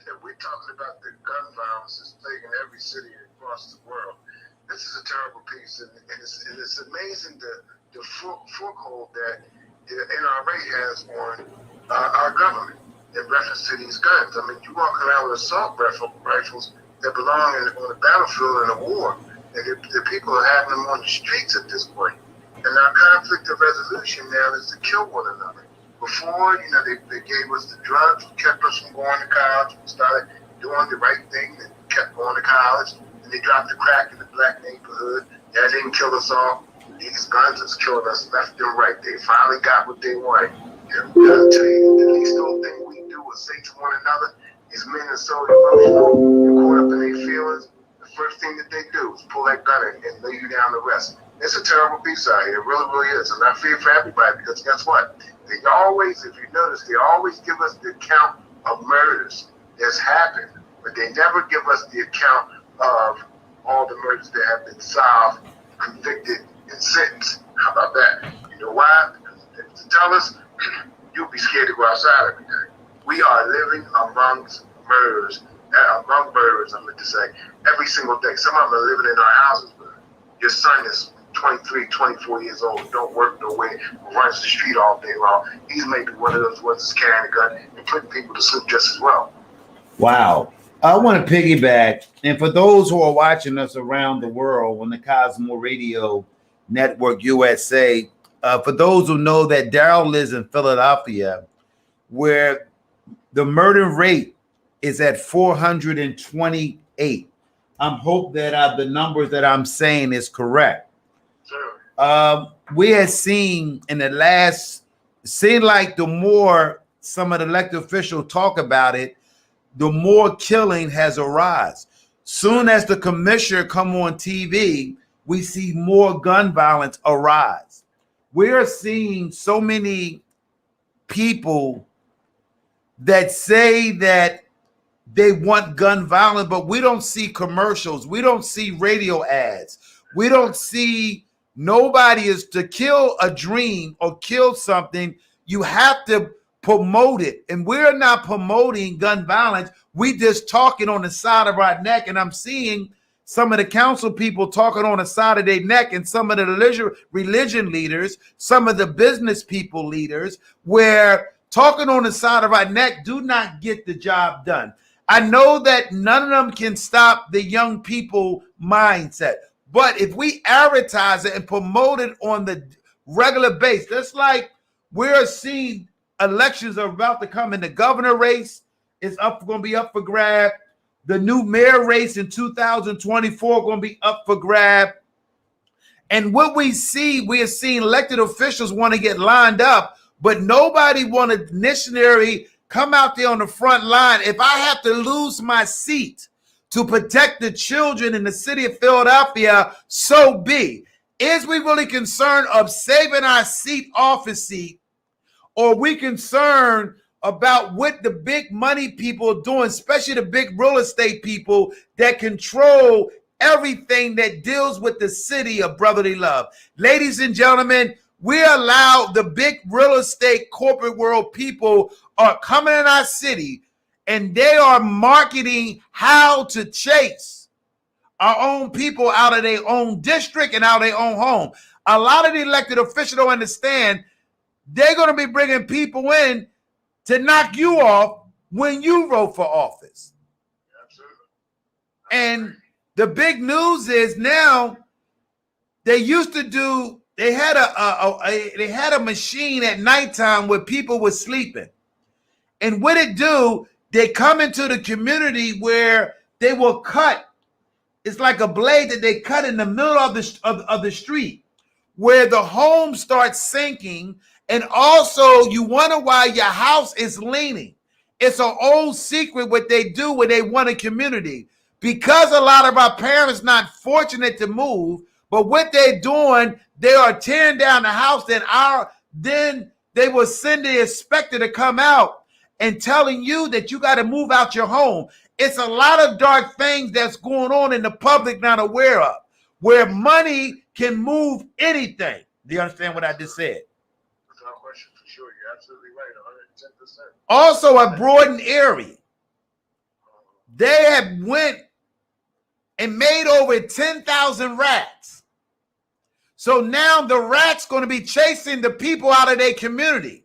If we're talking about the gun violence that's plaguing every city across the world, this is a terrible piece, and it's amazing the foothold that the NRA has on our government in reference to these guns. I mean, you walk around with assault rifles that belong on the battlefield in a war, and the people are having them on the streets at this point. And our conflict of resolution now is to kill one another. Before, they gave us the drugs, kept us from going to college. We started doing the right thing and kept going to college. And they dropped the crack in the black neighborhood. That didn't kill us all. These guns has killed us left and right. They finally got what they wanted. And I'll tell you, the least little thing we do is say to one another, these men are so emotional and caught up in their feelings. The first thing that they do is pull that gun and lay you down to rest. It's a terrible piece out here. It really, really is. And I fear for everybody because guess what? They always, if you notice, they always give us the account of murders that's happened, but they never give us the account of all the murders that have been solved, convicted, and sentenced. How about that? You know why? Because if they tell us, you'll be scared to go outside every day. We are living amongst murderers, I meant to say, every single day. Some of them are living in our houses, but your son is 23, 24 years old, don't work nowhere, runs the street all day long. He's maybe one of those ones that's carrying a gun and putting people to sleep just as well. Wow. I want to piggyback. And for those who are watching us around the world on the Cosmo Radio Network USA, for those who know that Daryl lives in Philadelphia, where the murder rate is at 428. I'm hope that the numbers that I'm saying is correct. We have seen in the last, seem like the more some of the elected officials talk about it, the more killing has arisen. Soon as the commissioner come on TV, we see more gun violence arise. We are seeing so many people that say that they want gun violence, but we don't see commercials. We don't see radio ads. We don't see. Nobody is to kill a dream or kill something. You have to promote it. And we're not promoting gun violence. We just talking on the side of our neck. And I'm seeing some of the council people talking on the side of their neck and some of the religion leaders, some of the business people leaders, where talking on the side of our neck do not get the job done. I know that none of them can stop the young people mindset. But if we advertise it and promote it on the regular base, that's like we're seeing elections are about to come in. The governor race is going to be up for grab. The new mayor race in 2024 going to be up for grab. And what we are seeing elected officials want to get lined up, but nobody want to initially come out there on the front line. If I have to lose my seat to protect the children in the city of Philadelphia, so be. Is we really concerned of saving our office seat, or are we concerned about what the big money people are doing, especially the big real estate people that control everything that deals with the city of brotherly love? Ladies and gentlemen, we allow the big real estate corporate world people are coming in our city, and they are marketing how to chase our own people out of their own district and out of their own home. A lot of the elected officials don't understand they're going to be bringing people in to knock you off when you vote for office. Absolutely. And the big news is now they used to do, they had a machine at nighttime where people were sleeping. And what it do, they come into the community where they will cut. It's like a blade that they cut in the middle of the street where the home starts sinking. And also you wonder why your house is leaning. It's an old secret what they do when they want a community. Because a lot of our parents not fortunate to move, but what they're doing, they are tearing down the house. Then they will send the inspector to come out and telling you that you got to move out your home. It's a lot of dark things that's going on in the public not aware of, where money can move anything. Do you understand what I just said? Without question, for sure. You're absolutely right, 110%. Also, a Broad and Erie. They have went and made over 10,000 rats. So now the rats going to be chasing the people out of their community,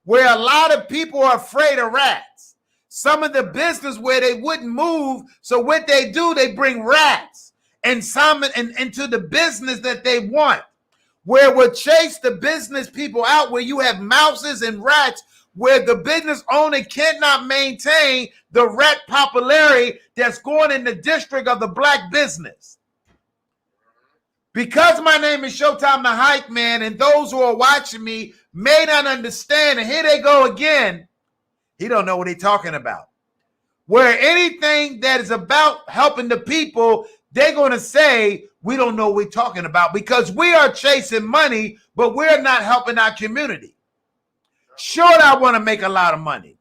where a lot of people are afraid of rats. Some of the business where they wouldn't move, so what they do, they bring rats and some into the business that they want, where we'll chase the business people out, where you have mouses and rats, where the business owner cannot maintain the rat popularity that's going in the district of the black business. Because my name is Showtime the Hypeman, and those who are watching me may not understand, and here they go again. He don't know what he's talking about. Where anything that is about helping the people, they're going to say, we don't know what we're talking about, because we are chasing money, but we're not helping our community. Sure, I want to make a lot of money.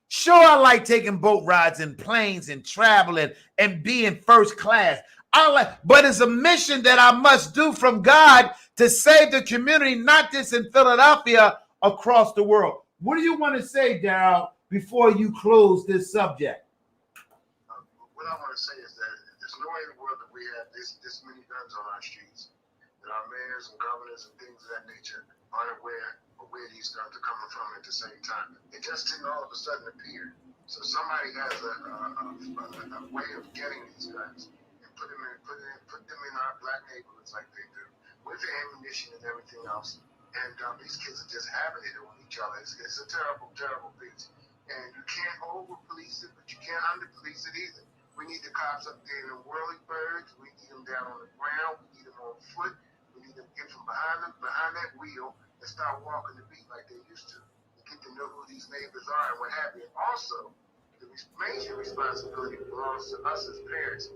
Sure, I like taking boat rides and planes and traveling and being first class. But it's a mission that I must do from God to save the community, not just in Philadelphia, across the world. What do you want to say, Daryl, before you close this subject? What I want to say is that there's no way in the world that we have this many guns on our streets, that our mayors and governors and things of that nature aren't aware of where these guns are coming from at the same time. It just didn't all of a sudden appear. So somebody has a way of getting these guns. Put them in our black neighborhoods like they do, with the ammunition and everything else. And these kids are just having it on each other. It's a terrible, terrible piece. And you can't over-police it, but you can't under-police it either. We need the cops up there in the whirly birds. We need them down on the ground. We need them on foot. We need them to get from behind that wheel and start walking the beat like they used to get to know who these neighbors are and what have you. And also, the major responsibility belongs to us as parents,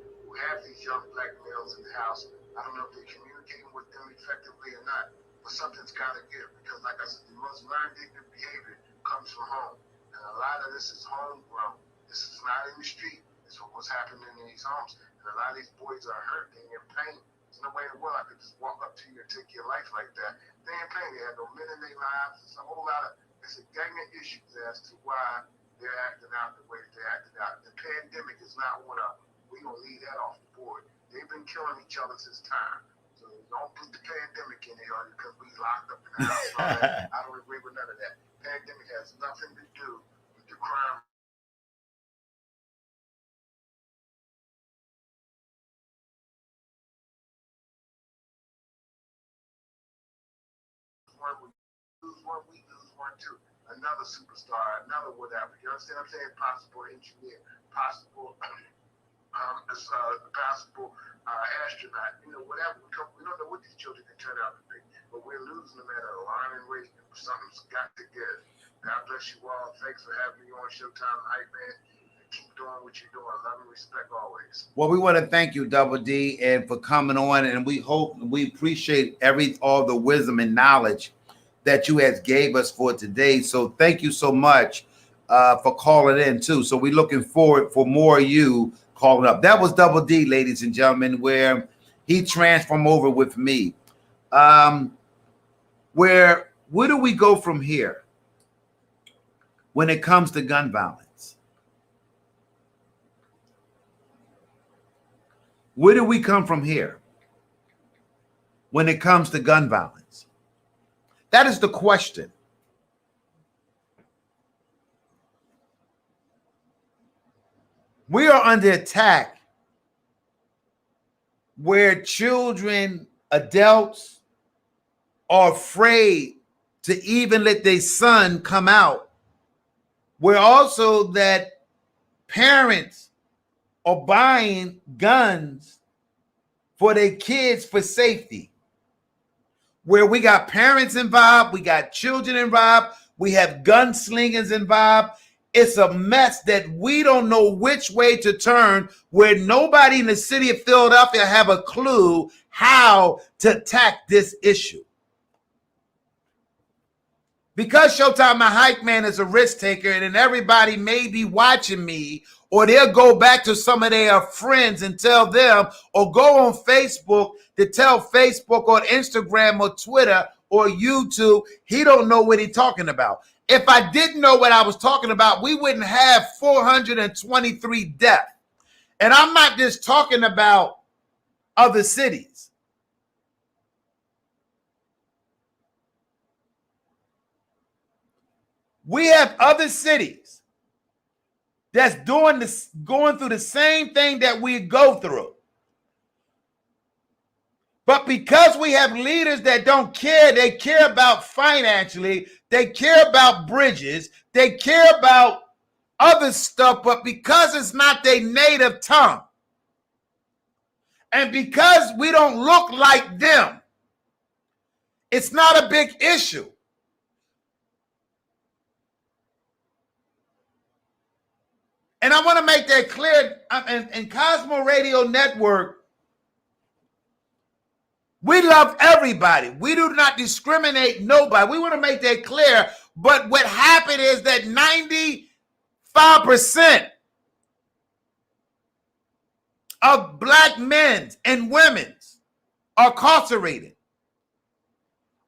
have these young black males in the house. I don't know if they're communicating with them effectively or not, but something's got to give, because like I said, the most learned ignorant behavior comes from home. And a lot of this is homegrown. This is not in the street. It's what's happening in these homes. And a lot of these boys are hurt. They're in pain. There's no way in the world I could just walk up to you and take your life like that. They're in pain. They have no men in their lives. It's a whole lot of, it's a gang of issues as to why they're acting out the way they're acting out. The pandemic is not one of them. We gonna leave that off the board. They've been killing each other since time. So don't put the pandemic in there because we locked up in the house. I don't agree with none of that. Pandemic has nothing to do with the crime. We lose one, we lose one too. Another superstar, another whatever. You understand what I'm saying? Possible engineer, possible possible astronaut, whatever. We don't know what these children can turn out to be, but we're losing them at an alarming rate. Something's got to give. God bless you all. Thanks for having me on Showtime Hypeman. Keep doing what you're doing. Love and respect always. Well, we want to thank you, Double D, and for coming on, and we appreciate all the wisdom and knowledge that you has gave us for today. So thank you so much for calling in too. So we're looking forward for more of you calling up. That was Double D, ladies and gentlemen, where he transformed over with me. Where do we go from here when it comes to gun violence? Where do we come from here when it comes to gun violence? That is the question. We are under attack where children, adults are afraid to even let their son come out. Where also that parents are buying guns for their kids for safety. Where we got parents involved, we got children involved, we have gunslingers involved. It's a mess that we don't know which way to turn, where nobody in the city of Philadelphia have a clue how to attack this issue. Because Showtime, my hype man, is a risk taker, and then everybody may be watching me, or they'll go back to some of their friends and tell them, or go on Facebook to tell Facebook or Instagram or Twitter or YouTube, he don't know what he's talking about. If I didn't know what I was talking about, we wouldn't have 423 deaths. And I'm not just talking about other cities. We have other cities that's doing this, going through the same thing that we go through. But because we have leaders that don't care, they care about financially, they care about bridges, they care about other stuff, but because it's not their native tongue, and because we don't look like them, it's not a big issue. And I want to make that clear. In Cosmo Radio Network, we love everybody. We do not discriminate nobody. We want to make that clear. But what happened is that 95% of black men and women are incarcerated,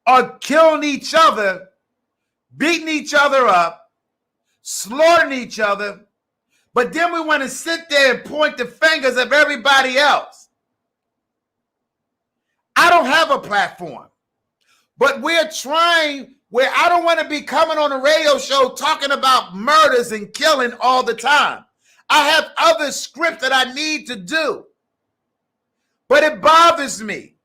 are killing each other, beating each other up, slaughtering each other. But then we want to sit there and point the fingers of everybody else. I don't have a platform, but we're trying where I don't want to be coming on a radio show talking about murders and killing all the time. I have other scripts that I need to do, but it bothers me.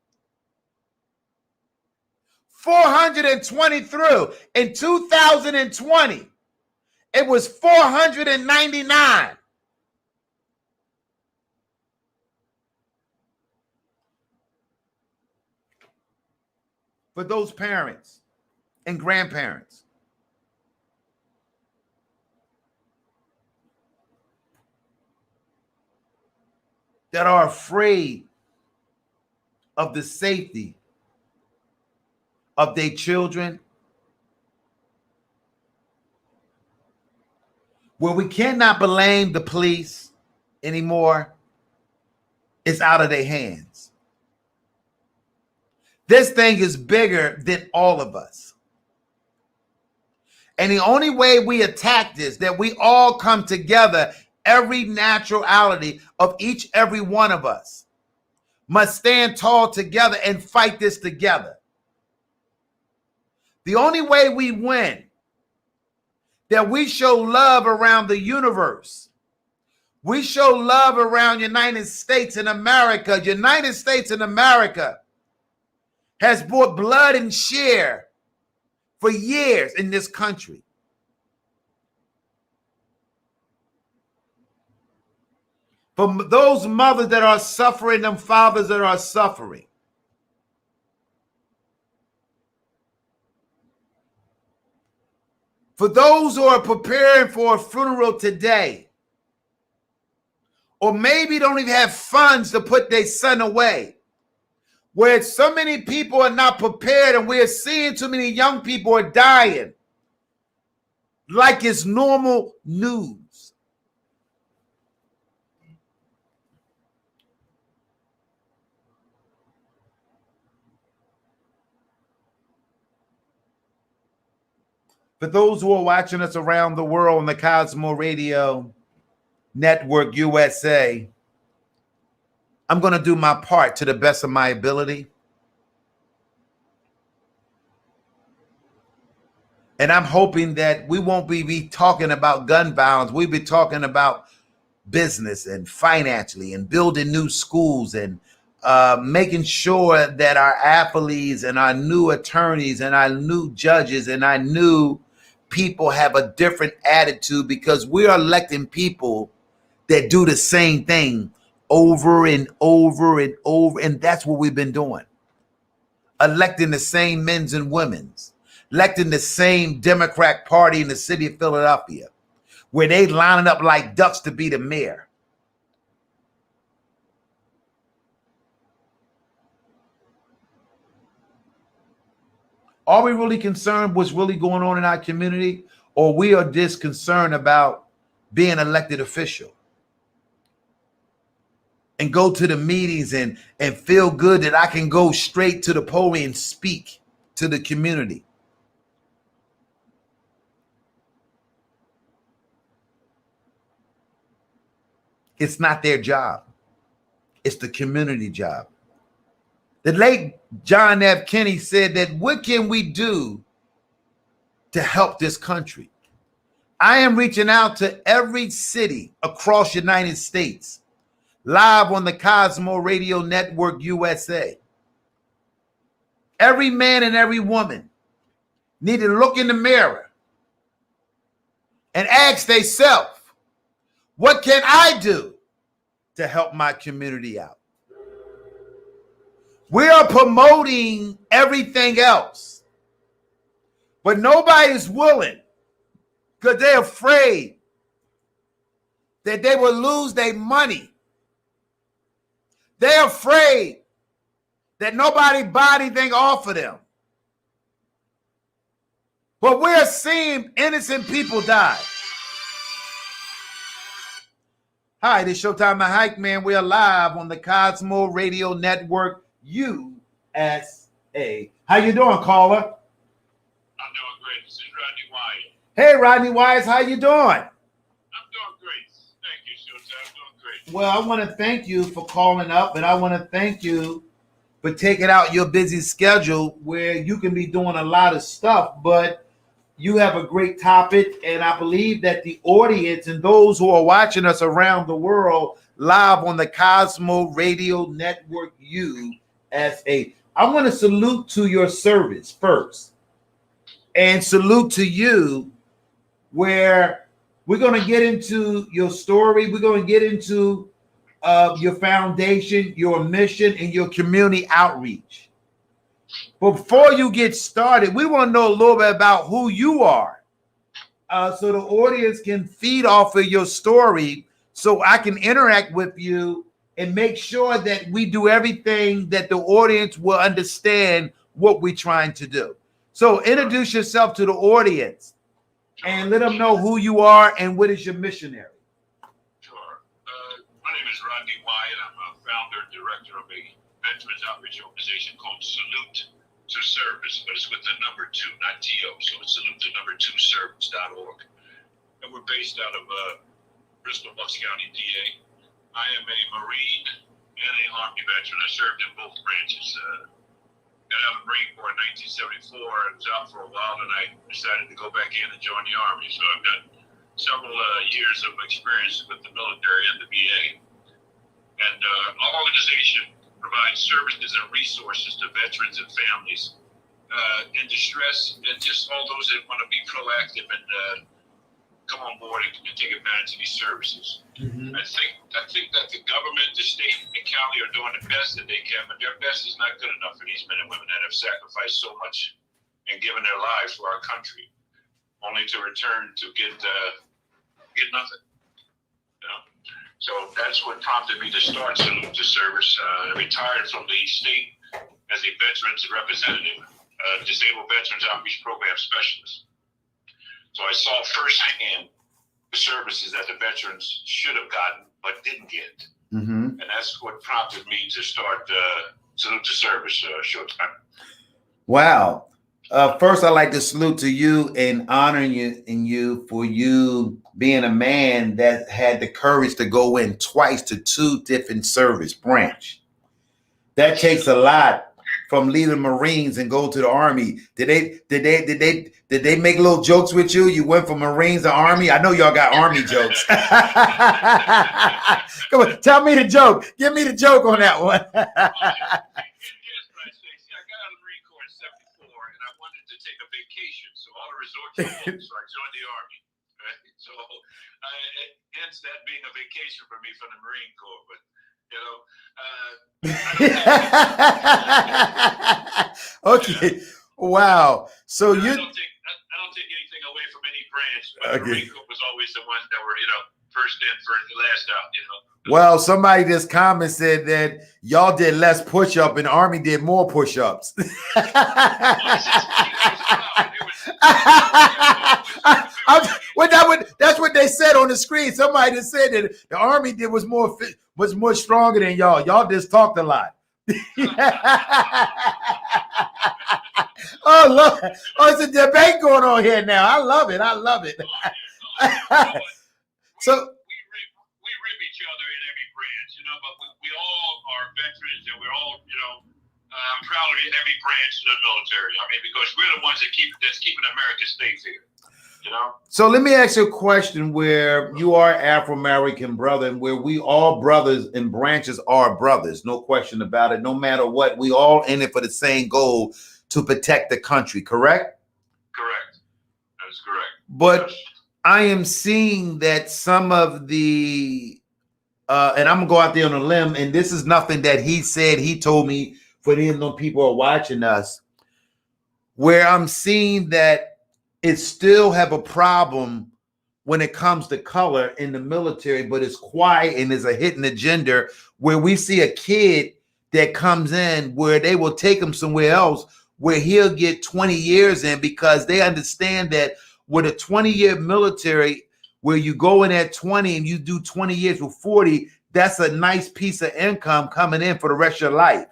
420 through. In 2020, it was 499. For those parents and grandparents that are afraid of the safety of their children, where we cannot blame the police anymore, it's out of their hands. This thing is bigger than all of us. And the only way we attack this, that we all come together, every naturality of each, every one of us must stand tall together and fight this together. The only way we win, that we show love around the universe. We show love around United States and America. United States and America has brought blood and share for years in this country. For those mothers that are suffering, them fathers that are suffering. For those who are preparing for a funeral today, or maybe don't even have funds to put their son away, where so many people are not prepared, and we're seeing too many young people are dying like it's normal news. For those who are watching us around the world on the Cosmo Radio Network USA, I'm going to do my part to the best of my ability. And I'm hoping that we won't be talking about gun violence. We'll be talking about business and financially and building new schools and making sure that our athletes and our new attorneys and our new judges and our new people have a different attitude, because we are electing people that do the same thing over and over and over. And that's what we've been doing. Electing the same men's and women's, electing the same Democrat Party in the city of Philadelphia, where they lining up like ducks to be the mayor. Are we really concerned what's really going on in our community, or we are just concerned about being elected official? And go to the meetings and feel good that I can go straight to the podium and speak to the community. It's not their job. It's the community job. The late John F. Kennedy said that what can we do to help this country? I am reaching out to every city across the United States, live on the Cosmo Radio Network USA. Every man and every woman need to look in the mirror and ask themselves, what can I do to help my community out? We are promoting everything else, but nobody's willing because they're afraid that they will lose their money. They're afraid that nobody buy anything off of them. But we're seeing innocent people die. Hi, this is Showtime and Hypeman. We are live on the Cosmo Radio Network USA. How you doing, caller? I'm doing great. This is Rodney Wyatt. Hey, Rodney Wise, how you doing? I'm doing great. Thank you, Showtime. I'm doing great. Well, I want to thank you for calling up, and I want to thank you for taking out your busy schedule where you can be doing a lot of stuff, but you have a great topic, and I believe that the audience and those who are watching us around the world live on the Cosmo Radio Network USA. I want to salute to your service first and salute to you where we're going to get into your story. We're going to get into your foundation, your mission, and your community outreach. Before you get started, we want to know a little bit about who you are so the audience can feed off of your story so I can interact with you and make sure that we do everything that the audience will understand what we're trying to do. So introduce yourself to the audience and let them know who you are and what is your missionary. Sure. My name is Rodney Wyatt. I'm a founder and director of a veterans outreach organization called Salute to Service, but it's with the number 2, not TO. So it's salute to number 2 service.org. And we're based out of Bristol, Bucks County, DA. I am a Marine and an Army veteran. I served in both branches. Got out of the Marine Corps in 1974. I was out for a while, and I decided to go back in and join the Army. So I've got several years of experience with the military and the VA. And our organization provides services and resources to veterans and families in distress, and just all those that want to be proactive and come on board and take advantage of these services. Mm-hmm. I think that the government, the state, and the county are doing the best that they can, but their best is not good enough for these men and women that have sacrificed so much and given their lives for our country, only to return to get nothing. You know? So that's what prompted me to start Salute to Service. I retired from the state as a veterans representative, disabled veterans outreach program specialist. So I saw firsthand the services that the veterans should have gotten but didn't get. Mm-hmm. And that's what prompted me to start Salute to Service Showtime. Wow. First, I'd like to salute to you and honor you for you being a man that had the courage to go in twice to 2 different service branch. That takes a lot from leaving the Marines and go to the Army. Did they make little jokes with you? You went from Marines to Army? I know y'all got Army jokes. Come on, tell me the joke. Give me the joke on that one. So I joined the Army. Right? So hence that being a vacation for me from the Marine Corps. But okay. Wow. So I don't take anything away from any branch, but okay. The Marine Corps was always the ones that were, first in, first last out, Well, somebody just commented said that y'all did less push-up and the Army did more push-ups. That's what they said on the screen. Somebody just said that the Army was more stronger than y'all. Y'all just talked a lot. Oh, look. Oh, it's a debate going on here now. I love it. So we rib each other, but we all are veterans, and we're all, I'm proud of every branch of the military. I mean, because we're the ones that's keeping America safe here. So let me ask you a question where you are Afro-American brother and where we all brothers and branches are brothers, no question about it. No matter what, we all in it for the same goal to protect the country, correct? Correct. That is correct. But yes. I am seeing that some of the, and I'm gonna go out there on a limb, and this is nothing that he said, he told me for the people are watching us, where I'm seeing that it still have a problem when it comes to color in the military, but it's quiet and there's a hidden agenda where we see a kid that comes in where they will take him somewhere else where he'll get 20 years in because they understand that with a 20-year military where you go in at 20 and you do 20 years with 40, that's a nice piece of income coming in for the rest of your life.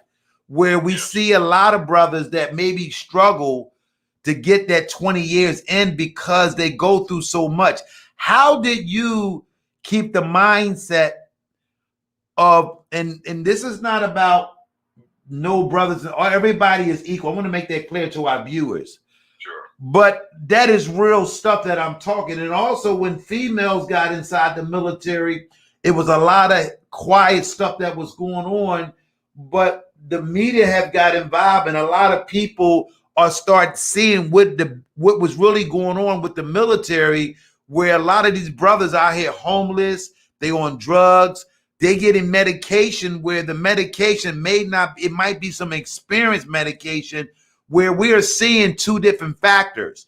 Where we see a lot of brothers that maybe struggle to get that 20 years in because they go through so much. How did you keep the mindset of, and this is not about no brothers, or everybody is equal. I want to make that clear to our viewers. Sure. But that is real stuff that I'm talking. And also when females got inside the military, it was a lot of quiet stuff that was going on, but the media have got involved and a lot of people are start seeing what was really going on with the military, where a lot of these brothers out here homeless, they on drugs, they getting medication where the medication it might be some experienced medication, where we are seeing two different factors.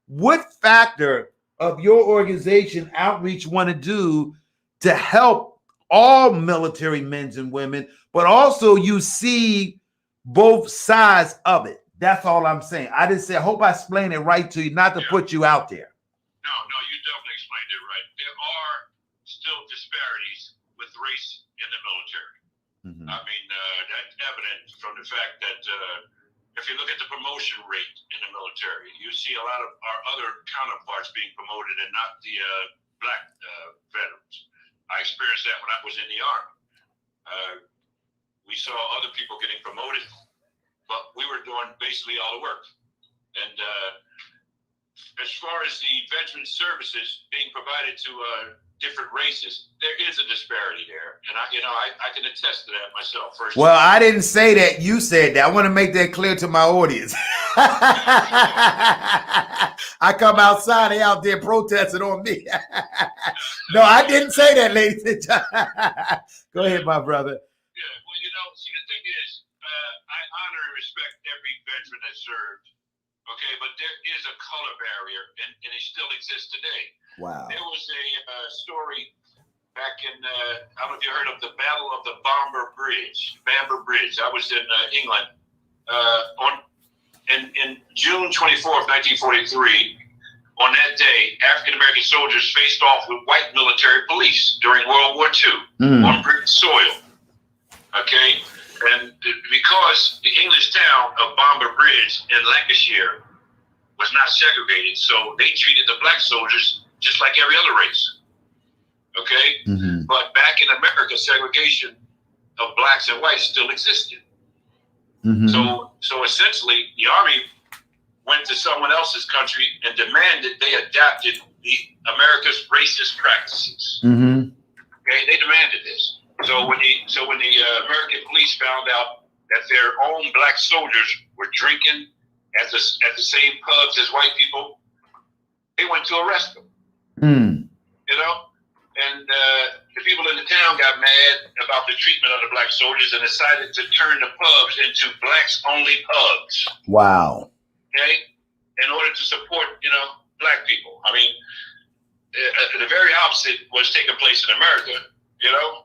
What factor of your organization outreach want to do to help all military men and women, but also you see both sides of it? That's all I'm saying. I just say, I hope I explained it right to you, not to put you out there. No, you definitely explained it right. There are still disparities with race in the military. Mm-hmm. I mean, that's evident from the fact that if you look at the promotion rate in the military, you see a lot of our other counterparts being promoted and not the black veterans. I experienced that when I was in the Army. We saw other people getting promoted, but we were doing basically all the work. And as far as the veteran services being provided to different races, there is a disparity there. And I can attest to that myself. Well, I didn't say that. You said that. I want to make that clear to my audience. I come outside, they out there protesting on me. No, I didn't say that, ladies and gentlemen. Go ahead, my brother. Yeah, well, see, the thing is, I honor and respect every veteran that served, okay? But there is a color barrier, and it still exists today. Wow. There was a story back in, I don't know if you heard of the Battle of the Bamber Bridge. I was in England in June 24th, 1943. On that day, African-American soldiers faced off with white military police during World War II on British soil. Okay, and because the English town of Bamber Bridge in Lancashire was not segregated, so they treated the black soldiers just like every other race. Okay, but back in America, segregation of blacks and whites still existed. So essentially, the Army went to someone else's country and demanded they adapted America's racist practices. Okay, they demanded this. So when the American police found out that their own black soldiers were drinking at the same pubs as white people, they went to arrest them. And the people in the town got mad about the treatment of the black soldiers and decided to turn the pubs into blacks-only pubs. Wow. Okay, in order to support black people. I mean, the very opposite was taking place in America.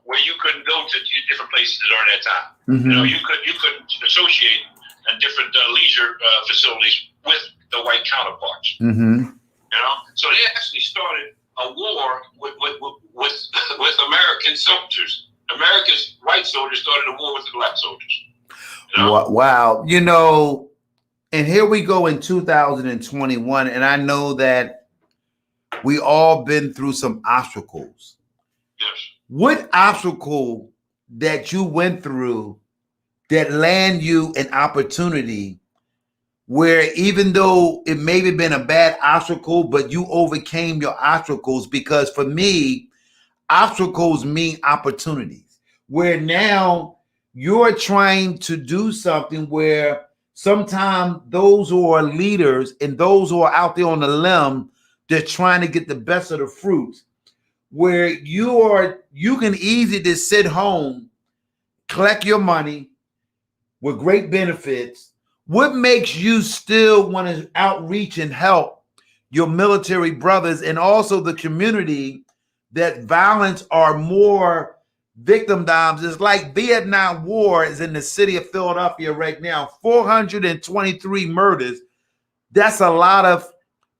Where you couldn't go to different places during that time. You couldn't associate in different leisure facilities with the white counterparts. So they actually started a war with American soldiers. America's white soldiers started a war with the black soldiers. Wow. And here we go in 2021, and I know that we all been through some obstacles. Yes. What obstacle that you went through that land you an opportunity where even though it may have been a bad obstacle, but you overcame your obstacles? Because for me, obstacles mean opportunities, where now you're trying to do something where sometimes those who are leaders and those who are out there on the limb, they're trying to get the best of the fruits, where you can easily just sit home, collect your money with great benefits. What makes you still want to outreach and help your military brothers and also the community that violence are more victimized? It's like Vietnam War is in the city of Philadelphia right now, 423 murders. That's a lot of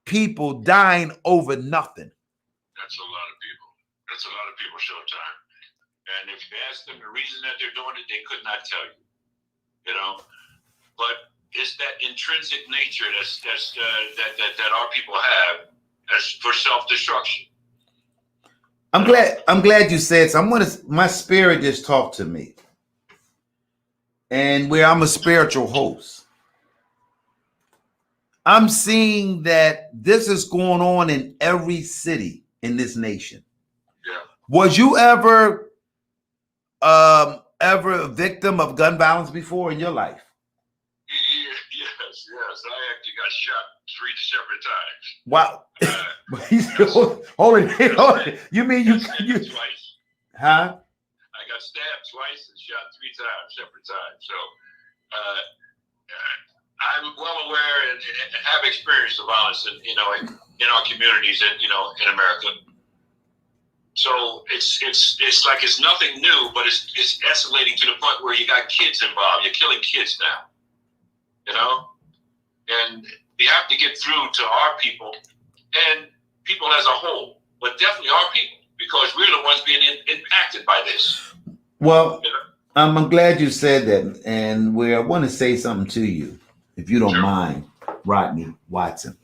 people dying over nothing. That's a lot of people. That's a lot of people, Showtime. And if you ask them the reason that they're doing it, they could not tell you. But it's that intrinsic nature that our people have as for self-destruction. I'm glad you said so. My spirit just talked to me, and where I'm a spiritual host, I'm seeing that this is going on in every city in this nation. Yeah. Was you ever a victim of gun violence before in your life? Yes. I actually got shot 3 separate times. Wow. Hold it. You mean you twice? Huh? I got stabbed twice and shot 3 times, separate times. So I'm well aware and have experienced the violence in our communities and in America. So it's like it's nothing new, but it's escalating to the point where you got kids involved. You're killing kids now. And we have to get through to our people and people as a whole, but definitely our people, because we're the ones being impacted by this. Well, I'm glad you said that, and I want to say something to you, if you don't mind, Rodney Watson.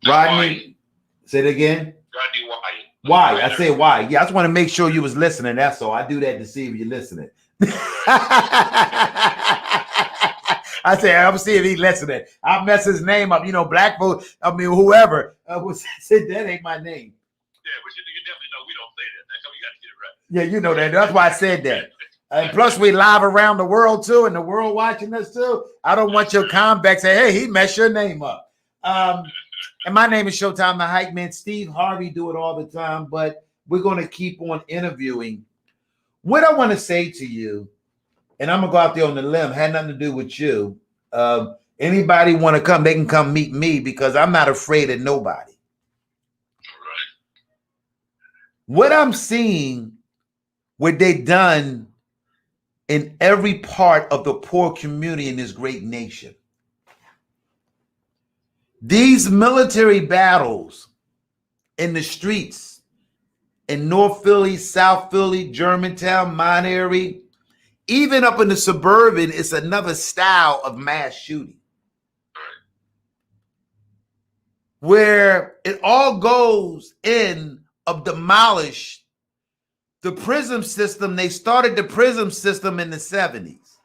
Rodney, say it again. Rodney Wyatt. Why? I say why. Yeah, I just want to make sure you was listening. That's all. I do that to see if you're listening. I say, I'm see if he's listening. I'll mess his name up. Black folks, whoever said that ain't my name. Yeah, but you definitely know we don't say that. That's how we got to get it right. Yeah, you know that. That's why I said that. And plus, we live around the world too, and the world watching us too. I don't want your comeback say, "Hey, he messed your name up." And my name is Showtime, the Hypeman. Steve Harvey do it all the time, but we're going to keep on interviewing. What I want to say to you, and I'm going to go out there on the limb, had nothing to do with you. Anybody want to come, they can come meet me because I'm not afraid of nobody. All right. What I'm seeing, what they done in every part of the poor community in this great nation. These military battles in the streets in North Philly, South Philly, Germantown, Monterey, even up in the suburban, it's another style of mass shooting. Where it all goes in of demolish the prison system. They started the prison system in the 70s,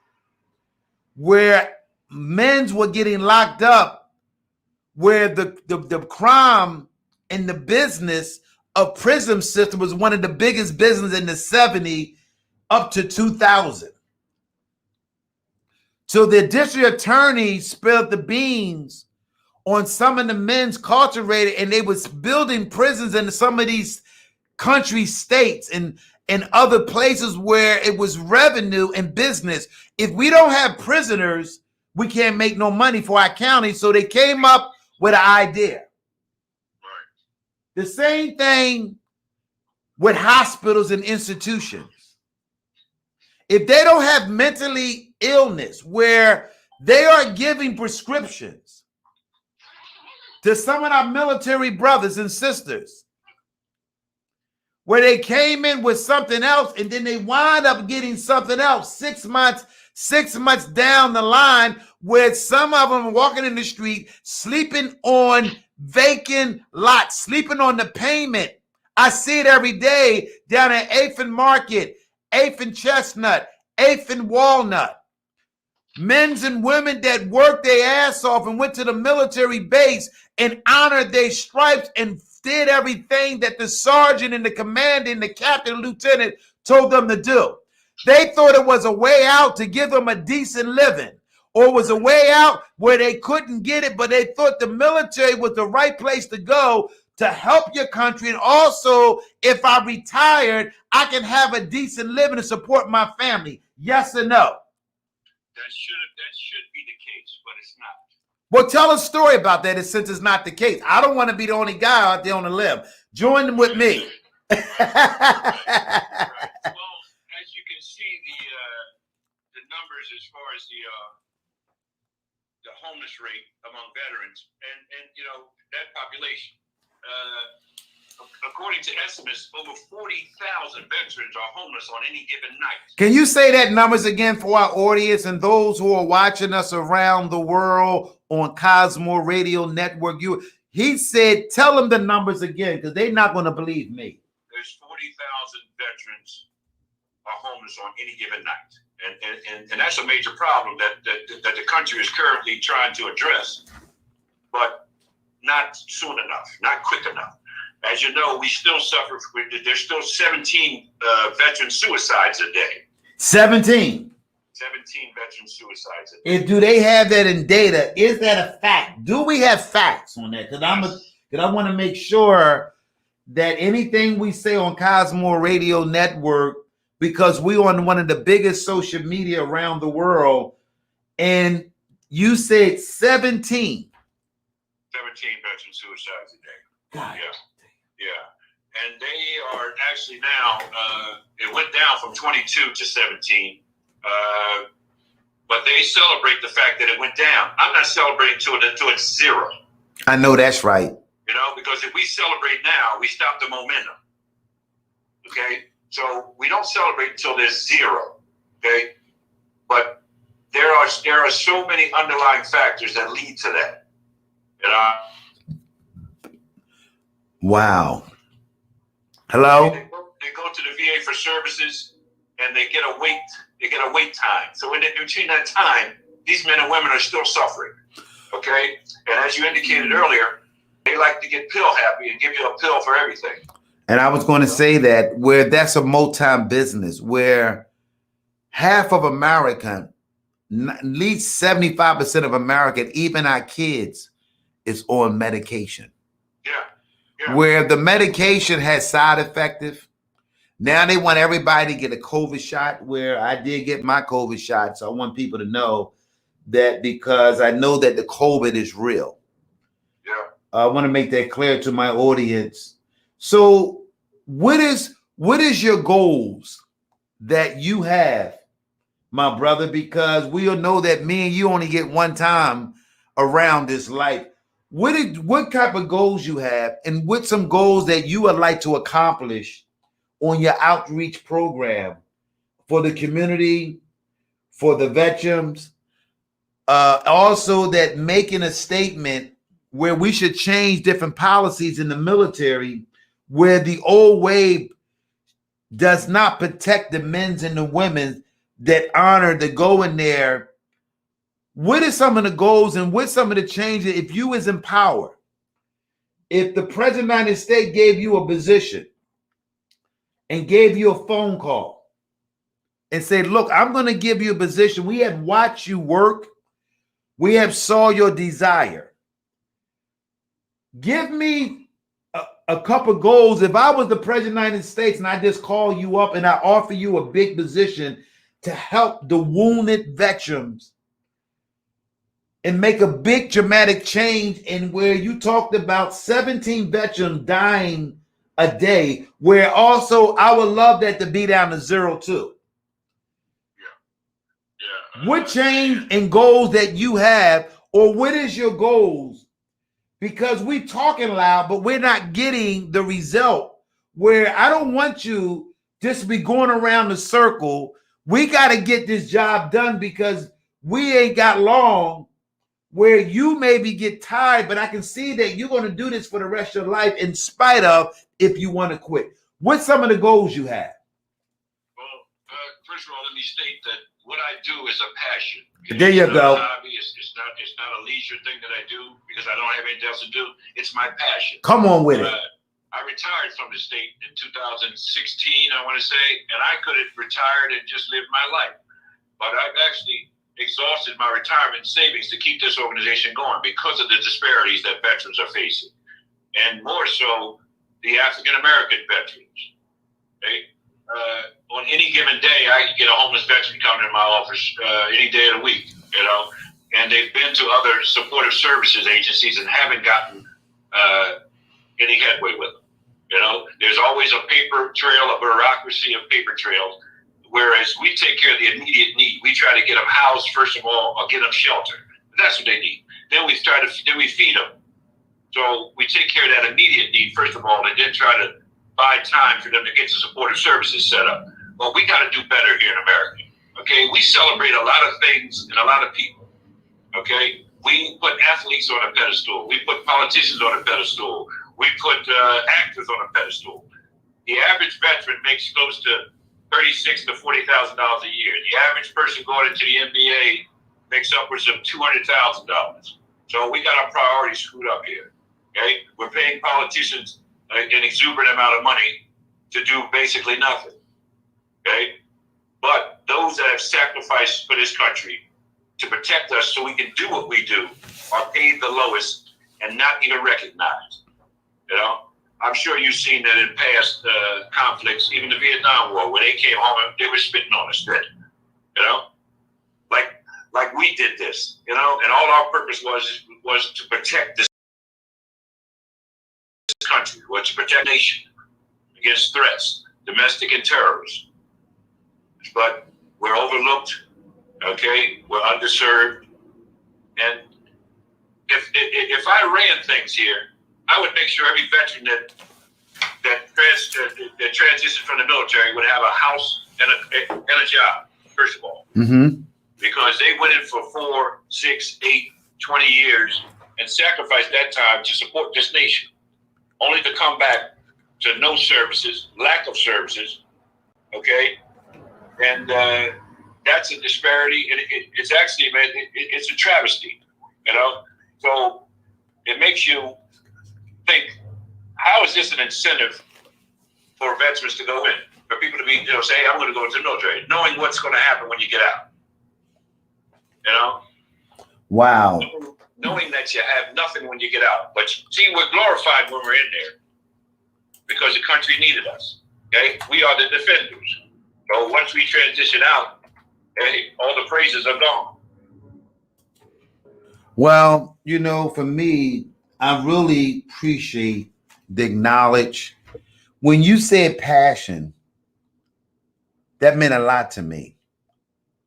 where men's were getting locked up, where the crime and the business of prison system was one of the biggest business in the 70s up to 2000. So the district attorney spilled the beans on some of the men's incarcerated, and they was building prisons in some of these country states and other places where it was revenue and business. If we don't have prisoners, we can't make no money for our county. So they came up with an idea. Right. The same thing with hospitals and institutions. If they don't have mentally illness where they are giving prescriptions to some of our military brothers and sisters, where they came in with something else and then they wind up getting something else 6 months down the line, where some of them are walking in the street, sleeping on vacant lots, sleeping on the pavement. I see it every day down at 8th and Market. eighth and chestnut, eighth and walnut. Men's and women that worked their ass off and went to the military base and honored their stripes and did everything that the sergeant and the commander and the captain and lieutenant told them to do. They thought it was a way out to give them a decent living, or was a way out where they couldn't get it, but they thought the military was the right place to go to help your country. And also, if I retired, I can have a decent living to support my family. Yes or no? That should be the case, but it's not. Well, tell a story about that, since it's not the case. I don't want to be the only guy out there on the limb. Join them with me. Right. Well, as you can see, the numbers as far as the homeless rate among veterans and that population. According to estimates, over 40,000 veterans are homeless on any given night. Can you say that numbers again for our audience and those who are watching us around the world on Cosmo Radio Network? He said, tell them the numbers again, because they're not going to believe me. There's 40,000 veterans are homeless on any given night. And that's a major problem that the country is currently trying to address, but not soon enough, not quick enough. As you know, we still suffer. There's still 17 veteran suicides a day. 17 veteran suicides a day. Do they have that in data? Is that a fact? Do we have facts on that? Because I want to make sure that anything we say on Cosmo Radio Network, because we're on one of the biggest social media around the world, and you said 17 veteran suicides a day. God. Yeah. And they are actually now, it went down from 22 to 17. But they celebrate the fact that it went down. I'm not celebrating until it's zero. I know that's right. Because if we celebrate now, we stop the momentum. Okay? So we don't celebrate until there's zero. Okay? But there are so many underlying factors that lead to that. Wow. Hello? They go to the VA for services, and they get a wait time. So in between that time, these men and women are still suffering. Okay? And as you indicated earlier, they like to get pill happy and give you a pill for everything. And I was going to say that where that's a multi business, where half of America, at least 75% of America, even our kids, is on medication. Yeah. Where the medication has side effects. Now they want everybody to get a COVID shot, where I did get my COVID shot. So I want people to know that, because I know that the COVID is real. Yeah. I want to make that clear to my audience. So what is your goals that you have, my brother? Because we'll know that me and you only get one time around this life. What type of goals you have, and what some goals that you would like to accomplish on your outreach program for the community, for the veterans, also that making a statement where we should change different policies in the military, where the old way does not protect the men's and the women that honor to go in there. What are some of the goals and what some of the changes, if you was in power, if the president of the United States gave you a position and gave you a phone call and said, look, I'm going to give you a position. We have watched you work. We have saw your desire. Give me a couple goals. If I was the president of the United States and I just call you up and I offer you a big position to help the wounded veterans and make a big dramatic change, in where you talked about 17 veterans dying a day, where also I would love that to be down to 0 too. Yeah. What change and goals that you have, or what is your goals? Because we talking loud, but we're not getting the result, where I don't want you just to be going around the circle. We got to get this job done, because we ain't got long, where you maybe get tired, but I can see that you're going to do this for the rest of your life in spite of if you want to quit. What's some of the goals you have? Well, first of all, let me state that what I do is a passion. There you go. It's not a hobby. It's not a leisure thing that I do because I don't have anything else to do. It's my passion. Come on with it. I retired from the state in 2016, I want to say, and I could have retired and just lived my life. But I've actually exhausted my retirement savings to keep this organization going because of the disparities that veterans are facing. And more so, the African-American veterans. Okay? On any given day, I can get a homeless veteran coming in my office any day of the week, you know, and they've been to other supportive services agencies and haven't gotten any headway with them. You know, there's always a paper trail, a bureaucracy of paper trails, whereas we take care of the immediate need. We try to get them housed, first of all, or get them shelter. That's what they need. Then we feed them. So we take care of that immediate need, first of all, and then try to buy time for them to get the supportive services set up. Well, we got to do better here in America. Okay, we celebrate a lot of things and a lot of people. Okay, we put athletes on a pedestal. We put politicians on a pedestal. We put actors on a pedestal. The average veteran makes close to $36,000 to $40,000 a year. The average person going into the NBA makes upwards of $200,000. So we got our priorities screwed up here. Okay, we're paying politicians an exuberant amount of money to do basically nothing. Okay, but those that have sacrificed for this country to protect us so we can do what we do are paid the lowest and not even recognized. You know, I'm sure you've seen that in past conflicts, even the Vietnam War, where they came home and they were spitting on us dead. You know, like we did this. You know, and all our purpose was to protect this country, was to protect the nation against threats, domestic and terrorist. But we're overlooked. Okay, we're underserved, and if I ran things here, I would make sure every veteran that transitioned from the military would have a house and a job, first of all. Mm-hmm. Because they went in for 4, 6, 8, 20 years and sacrificed that time to support this nation, only to come back to no services, lack of services, okay? And that's a disparity. It's actually, man, it's a travesty, you know? So it makes you think, how is this an incentive for veterans to go in? For people to be, you know, say, hey, I'm going to go into the military, knowing what's going to happen when you get out. You know? Wow. Knowing that you have nothing when you get out. But see, we're glorified when we're in there because the country needed us. Okay? We are the defenders. So once we transition out, hey, all the praises are gone. Well, you know, for me, I really appreciate the acknowledge. When you said passion, that meant a lot to me.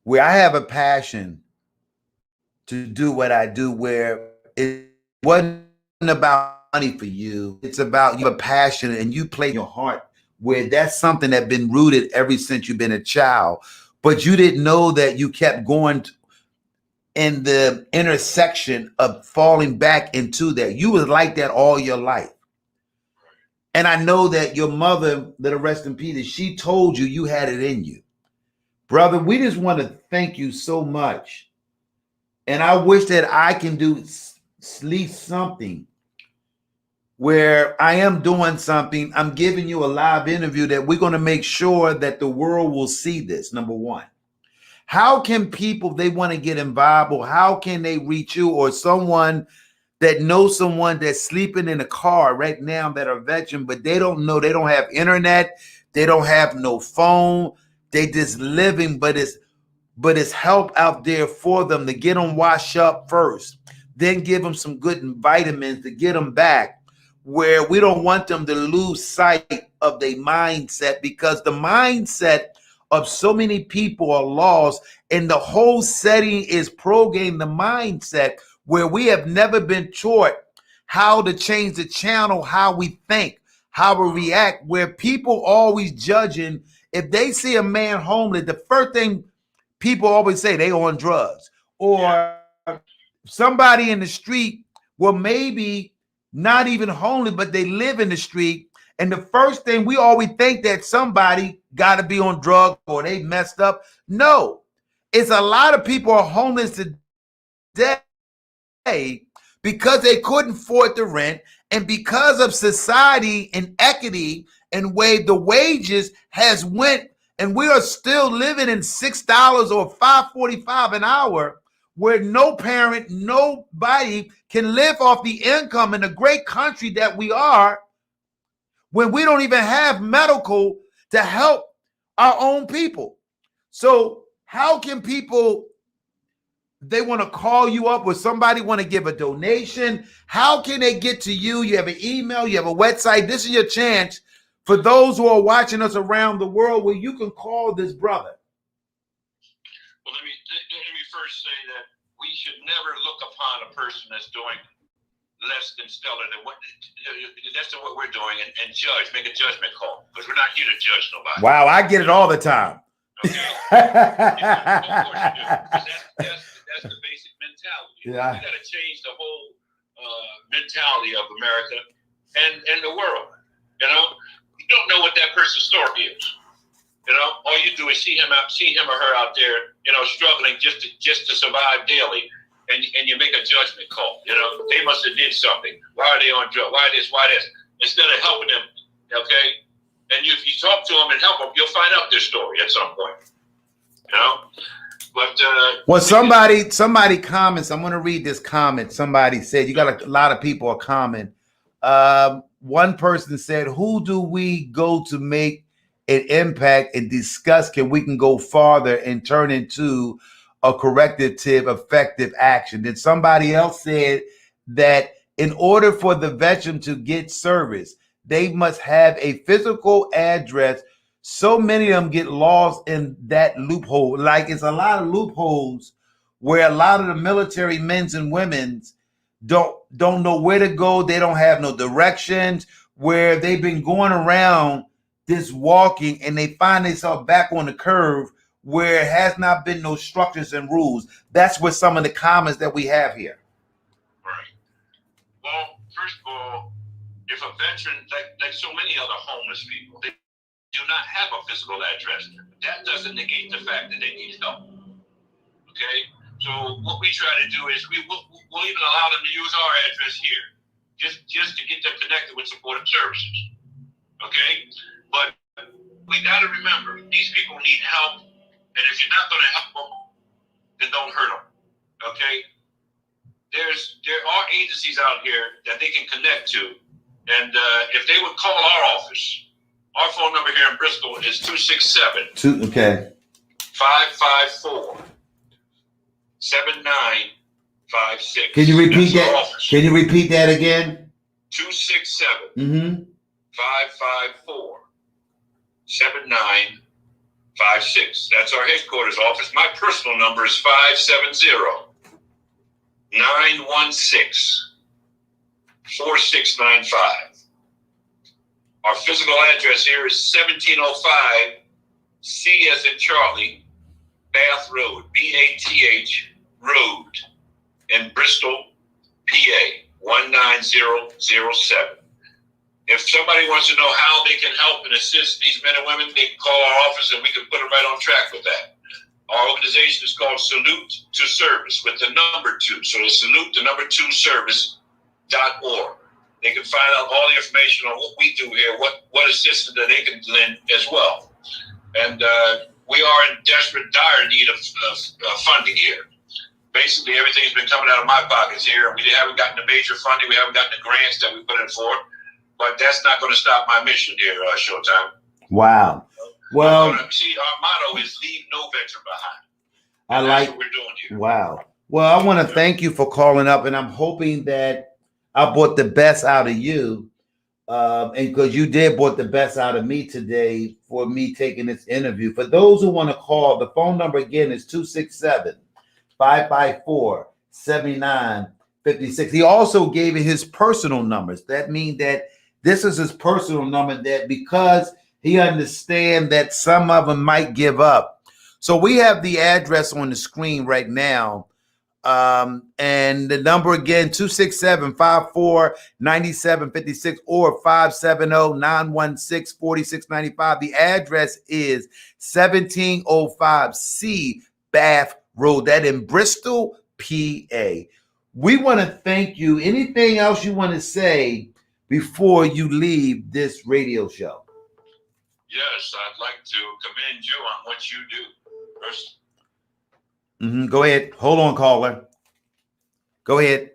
Where I have a passion to do what I do, where it wasn't about money for you. It's about you have a passion and you play your heart, where that's something that's been rooted ever since you've been a child. But you didn't know that you kept going in the intersection of falling back into that. You was like that all your life. And I know that your mother, let her rest in peace, she told you you had it in you. Brother, we just want to thank you so much. And I wish that I can do at least something where I am doing something. I'm giving you a live interview that we're going to make sure that the world will see this, number one. How can people, they want to get involved, or how can they reach you or someone that knows someone that's sleeping in a car right now that are veteran, but they don't know, they don't have internet, they don't have no phone, they just living, but it's help out there for them to get them washed up first, then give them some good vitamins to get them back, where we don't want them to lose sight of their mindset, because the mindset of so many people are lost, and the whole setting is programming the mindset where we have never been taught how to change the channel, how we think, how we react, where people always judging. If they see a man homeless, the first thing people always say, they on drugs, or somebody in the street, well, maybe not even homeless, but they live in the street. And the first thing we always think that somebody got to be on drugs or they messed up. No, it's a lot of people are homeless today because they couldn't afford the rent, and because of society and equity and way the wages has went, and we are still living in $6 or $5.45 an hour, where no parent, nobody can live off the income in the great country that we are, when we don't even have medical to help our own people. So how can people, they want to call you up, or somebody want to give a donation? How can they get to you? You have an email, you have a website. This is your chance for those who are watching us around the world, where you can call this brother. Well, let me first say that we should never look upon a person that's doing less than stellar than what we're doing and judge, make a judgment call, because we're not here to judge nobody. Wow, I get it all the time. Okay. Of course you do. That's the basic mentality. Yeah. We got to change the whole mentality of America and the world. You know, you don't know what that person's story is. You know, all you do is see him or her out there, you know, struggling just to survive daily, and you make a judgment call. You know, they must have did something. Why are they on drugs? Why this? Why this? Instead of helping them, okay. And if you talk to them and help them, you'll find out their story at some point. You know, but well, somebody comments. I'm going to read this comment. Somebody said, you got a lot of people are commenting. One person said, "Who do we go to make an impact and discuss we can go farther and turn into a corrective, effective action?" Then somebody else said that in order for the veteran to get service, they must have a physical address. So many of them get lost in that loophole. Like, it's a lot of loopholes where a lot of the military men and women don't know where to go. They don't have no directions, where they've been going around this walking, and they find themselves back on the curve where it has not been no structures and rules. That's what some of the comments that we have here. Right. Well, first of all, if a veteran, like so many other homeless people, they do not have a physical address, that doesn't negate the fact that they need help. Okay? So what we try to do is we'll even allow them to use our address here, just to get them connected with supportive services. Okay? But we got to remember, these people need help, and if you're not going to help them, then don't hurt them. Okay? There are agencies out here that they can connect to, and if they would call our office, our phone number here in Bristol is 267 554 7956. Can you repeat that? Can you repeat that again? 267 554 7956. That's our headquarters office. My personal number is 570-916-4695. Our physical address here is 1705 C as in Charlie, Bath Road, BATH Road, in Bristol, PA, 19007. If somebody wants to know how they can help and assist these men and women, they can call our office and we can put them right on track with that. Our organization is called Salute to Service with the number 2. So it's salute2service.org. They can find out all the information on what we do here, what assistance that they can lend as well. And we are in dire need of funding here. Basically, everything's been coming out of my pockets here. We haven't gotten the major funding. We haven't gotten the grants that we put in for. But that's not going to stop my mission here, Showtime. Wow. Well, see, our motto is leave no veteran behind. And that's what we're doing here. Wow. Well, I want to thank you for calling up, and I'm hoping that I brought the best out of you, and because you did brought the best out of me today for me taking this interview. For those who want to call, the phone number again is 267-554-7956. He also gave it his personal numbers. That means that this is his personal number, that because he understands that some of them might give up. So we have the address on the screen right now. And the number again, 267-54-9756 or 570-916-4695. The address is 1705 C Bath Road. That in Bristol, PA. We want to thank you. Anything else you want to say before you leave this radio show? Yes, I'd like to commend you on what you do. First, Go ahead. Hold on, caller. Go ahead.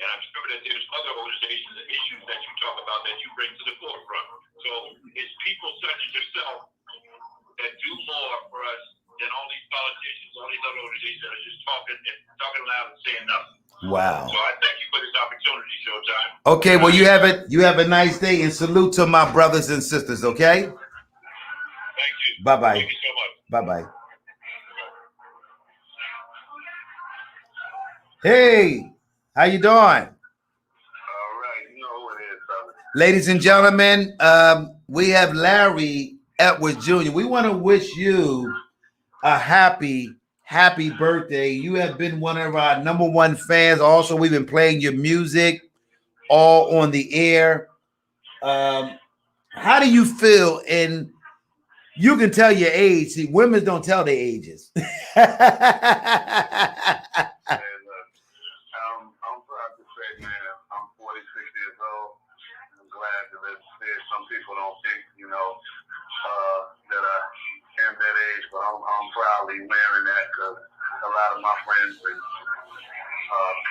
and I'm sure that there's other organizations and issues that you talk about that you bring to the forefront. So it's people such as yourself that do more for us than all these politicians, all these other organizations that are just talking loud and saying nothing. Wow. So I thank you for this opportunity, Showtime. Okay, well, you have a nice day, and salute to my brothers and sisters, okay? Thank you. Bye-bye. Thank you so much. Bye-bye. Hey, how you doing? All right, you know who it is, brother. Ladies and gentlemen, we have Larry Edwards Jr. We want to wish you a happy birthday. You have been one of our #1 fans. Also, we've been playing your music all on the air. How do you feel? And you can tell your age. See, women don't tell their ages. I'm proud to say, man, I'm 46 years old. I'm glad that some people don't think, that I am that age, but I'm proudly wearing that because a lot of my friends and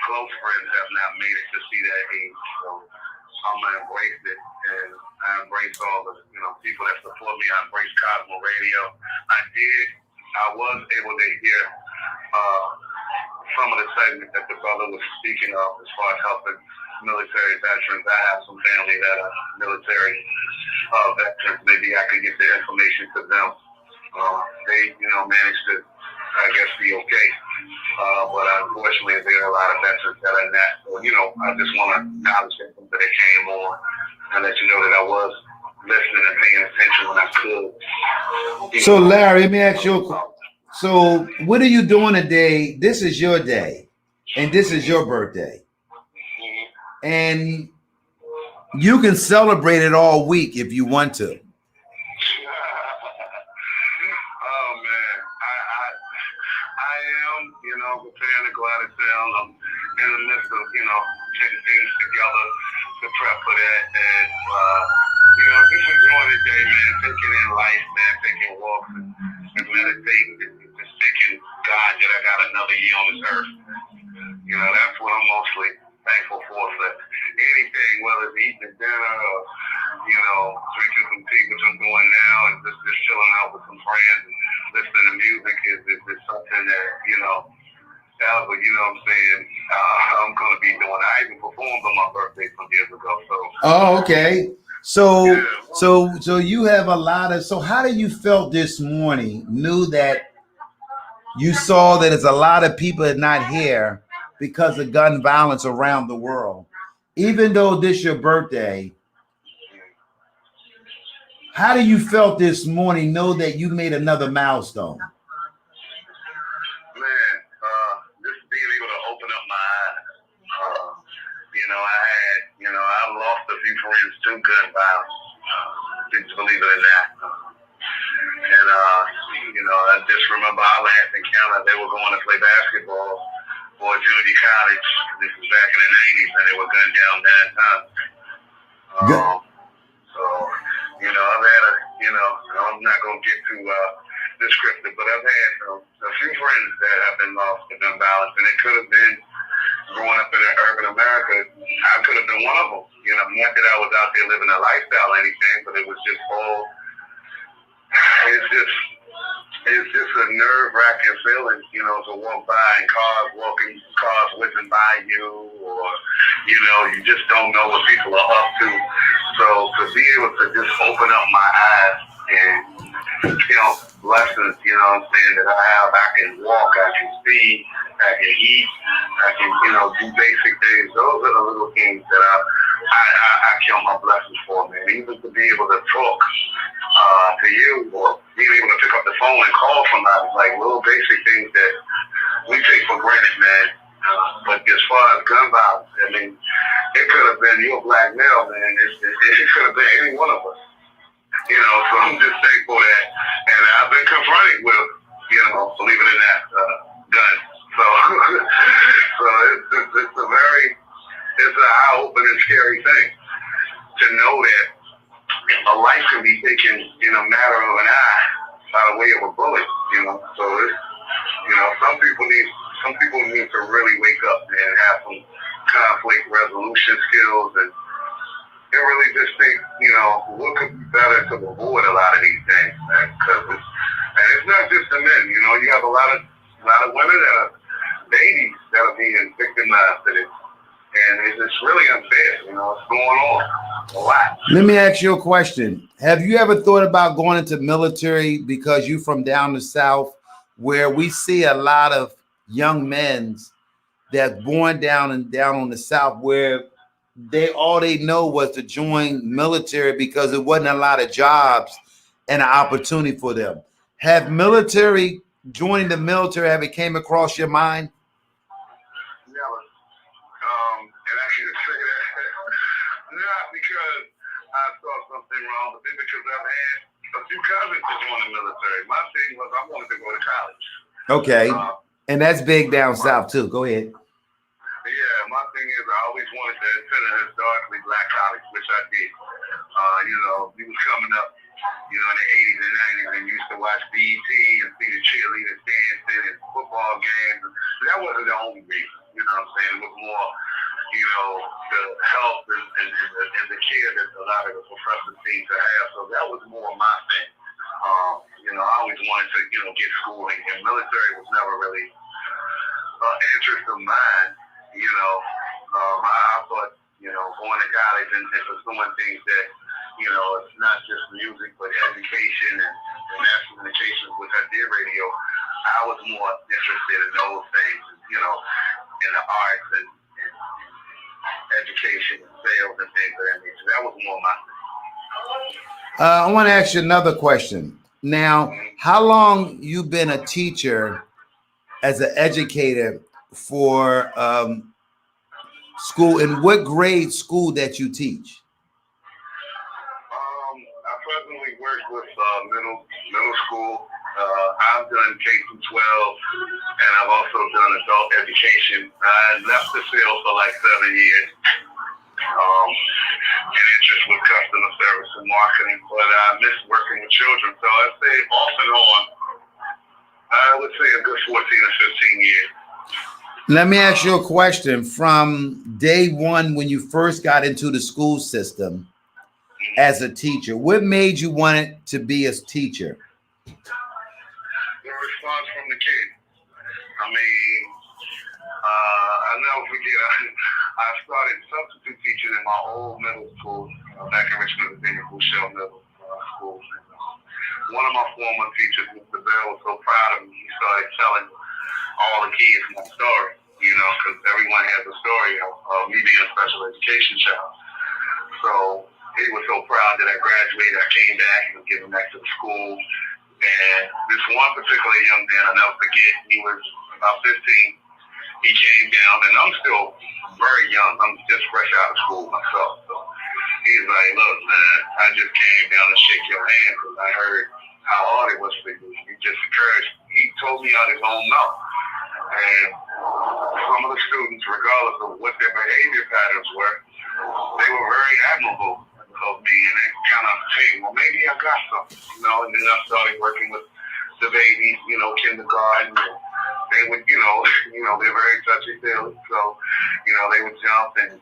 close friends have not made it to see that age. So I'm going to embrace it, and I embrace all the people that support me. I embrace Cosmo Radio. I was able to hear some of the segments that the brother was speaking of as far as helping military veterans. I have some family that are military veterans. Maybe I could get the information to them. They, managed to, I guess, be okay. But unfortunately, there are a lot of veterans that are not. So, I just want to acknowledge them that they came on and let you know that I was listening and paying attention when I could. So, Larry, let me ask you. So, what are you doing today? This is your day, and this is your birthday, and you can celebrate it all week if you want to. Oh man, I am, preparing to go out of town. I'm in the midst of, getting things together to prep for that, and just enjoying the day, man. Taking in life, man. Taking walks and meditating, just thanking God that I got another year on this earth. That's what I'm mostly thankful for anything, whether it's eating dinner or, drinking some tea, which I'm doing now, and just chilling out with some friends and listening to music is something that, but what I'm saying, I'm going to be doing. I even performed on my birthday some years ago. So. Oh, okay. So you have a lot of. So how do you felt this morning? Knew that you saw that there's a lot of people that not here because of gun violence around the world. Even though this your birthday, how do you felt this morning? Know that you made another milestone. Just being able to open up my eyes. I lost a few friends to gun violence. Believe it or not. And I just remember our last encounter. They were going to play basketball for junior college. This was back in the 90s, and they were gunned down downtown. So, I've had I'm not going to get too descriptive, but I've had a few friends that have been lost to gun violence, and it could have been growing up in urban America. I could have been one of them. Not that I was out there living a lifestyle or anything, but it was just all. It's just a nerve-wracking feeling, to walk by and cars whizzing by you, or you just don't know what people are up to. So to be able to just open up my eyes and lessons, that I can walk, I can see, I can eat, I can, do basic things. Those are the little things that I count my blessings for, man. Even to be able to talk to you, or being able to pick up the phone and call somebody, like little basic things that we take for granted, man. But as far as gun violence, I mean, it could have been your black male, man. It could have been any one of us. You know, so I'm just thankful that, and I've been confronted with, you know, believe it or not, guns. So, so it's a very, it's an eye-opening, scary thing to know that a life can be taken in a matter of an eye by the way of a bullet. You know, so it's, you know, some people need to really wake up and have some conflict resolution skills and really just think, you know, what could be better to avoid a lot of these things, man? Because it's not just the men. You know, you have a lot of women that are babies that are being victimized to this, and it's really unfair. You know, it's going on a lot. Let me ask you a question. Have you ever thought about going into military because you from down the South, where we see a lot of young men that's born down on the South, where all they know was to join military because there wasn't a lot of jobs and an opportunity for them. Have joining the military, have it came across your mind? Never. And I should say that not because I saw something wrong, but because I've had a few cousins to join the military. My thing was I wanted to go to college. Okay. And that's big down South too. Go ahead. Yeah, my thing is I always wanted to attend a historically black college, which I did. You know, we was coming up, you know, in the 80s and 90s and used to watch BET and see the cheerleaders dancing and football games. That wasn't the only reason, you know what I'm saying? It was more, you know, the health and the care that a lot of the professors seem to have. So that was more my thing. You know, I always wanted to, you know, get schooling, and military was never really an interest of mine. You know, I thought, you know, going to college and pursuing things that, you know, it's not just music, but education and mass communications, which I did radio. I was more interested in those things, you know, in the arts and education and sales and things of that nature. That was more my thing. I want to ask you another question. Now, how long you been a teacher as an educator for school, and what grade school that you teach? I presently work with middle school. I've done K through 12, and I've also done adult education. I left the field for like 7 years. And interest with customer service and marketing, but I miss working with children. So I say off and on, I would say a good 14 or 15 years. Let me ask you a question. From day one, when you first got into the school system as a teacher, what made you want to be a teacher? The response from the kids. I mean, I never forget, I started substitute teaching in my old middle school back in Richmond, Virginia, Bouchelle Middle School. And, one of my former teachers, Mr. Bell, was so proud of me. He started telling all the kids my story, you know, because everyone has a story of me being a special education child. So he was so proud that I graduated. I came back and was given back to the school. And this one particular young man, I'll never forget, he was about 15. He came down, and I'm still very young. I'm just fresh out of school myself. So he's like, look, man, I just came down to shake your hand because I heard how hard it was for you. He just encouraged me. He told me out his own mouth. And some of the students, regardless of what their behavior patterns were, they were very admirable of me. And they kind of, hey, well, maybe I got something, you know. And then I started working with the babies, you know, kindergarten. They would, you know, they're very touchy-feely. So, you know, they would jump into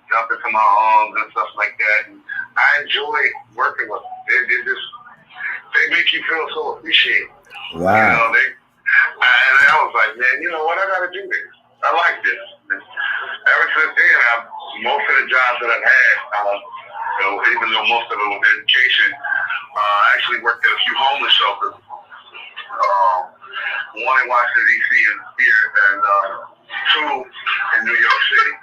my arms and stuff like that. And I enjoyed working with them. They make you feel so appreciated. Wow. You know, and I was like, man, you know what? I got to do this. I like this. And ever since then, most of the jobs that I've had, you know, even though most of it was education, I actually worked at a few homeless shelters. One in Washington, D.C. and two in New York City.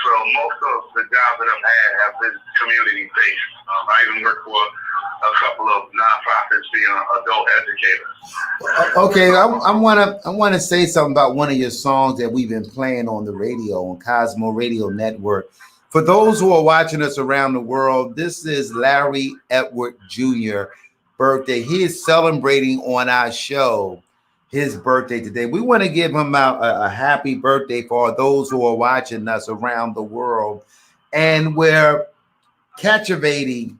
So most of the jobs that I've had have been community-based. I even worked for a couple of nonprofit literacy and adult educator. Okay, I wanna say something about one of your songs that we've been playing on the radio on Cosmo Radio Network. For those who are watching us around the world, this is Larry Edward Jr. birthday. He is celebrating on our show his birthday today. We want to give him a happy birthday for those who are watching us around the world. And we're captivating.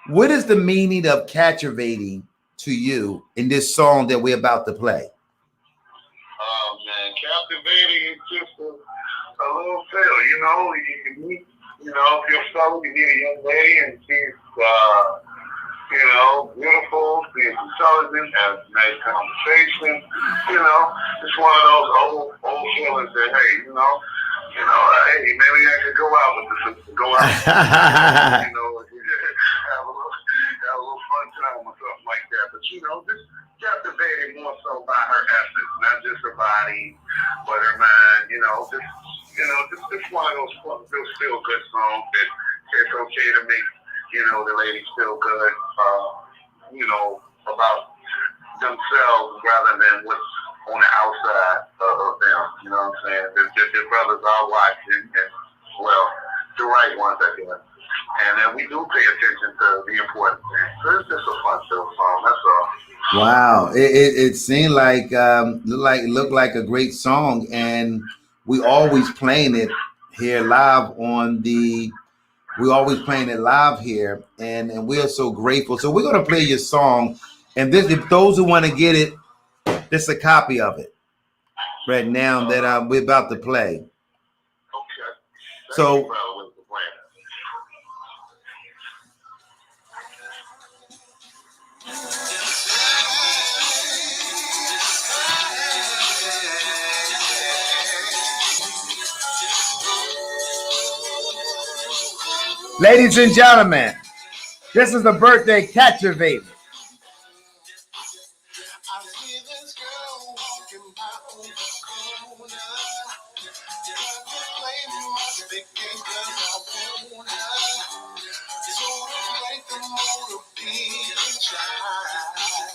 What is the meaning of captivating to you in this song that we're about to play? Oh man, captivating is just a little tale, you know. You meet, you know, if you're fellow, you meet a young lady and she's, you know, beautiful, she's intelligent, has nice conversation. You know, it's one of those old feelings that, hey, hey, maybe I could go out with the sister, go out, you know, have a little fun time or something like that. But you know, just captivated more so by her essence, not just her body, but her mind. Just one of those feel good songs that it's okay to make, the ladies feel good, about themselves rather than what's on the outside of them. You know what I'm saying? The brothers are watching, and well, the right ones, I guess. And then we do pay attention to the important things. So it's just a fun little song. That's all. Wow, it seemed like looked like a great song, and we always playing it here live on the. We always playing it live here, and we are so grateful. So we're gonna play your song, and this, if those who want to get it, this is a copy of it right now that we're about to play. Okay. So. Ladies and gentlemen, this is the birthday captivator.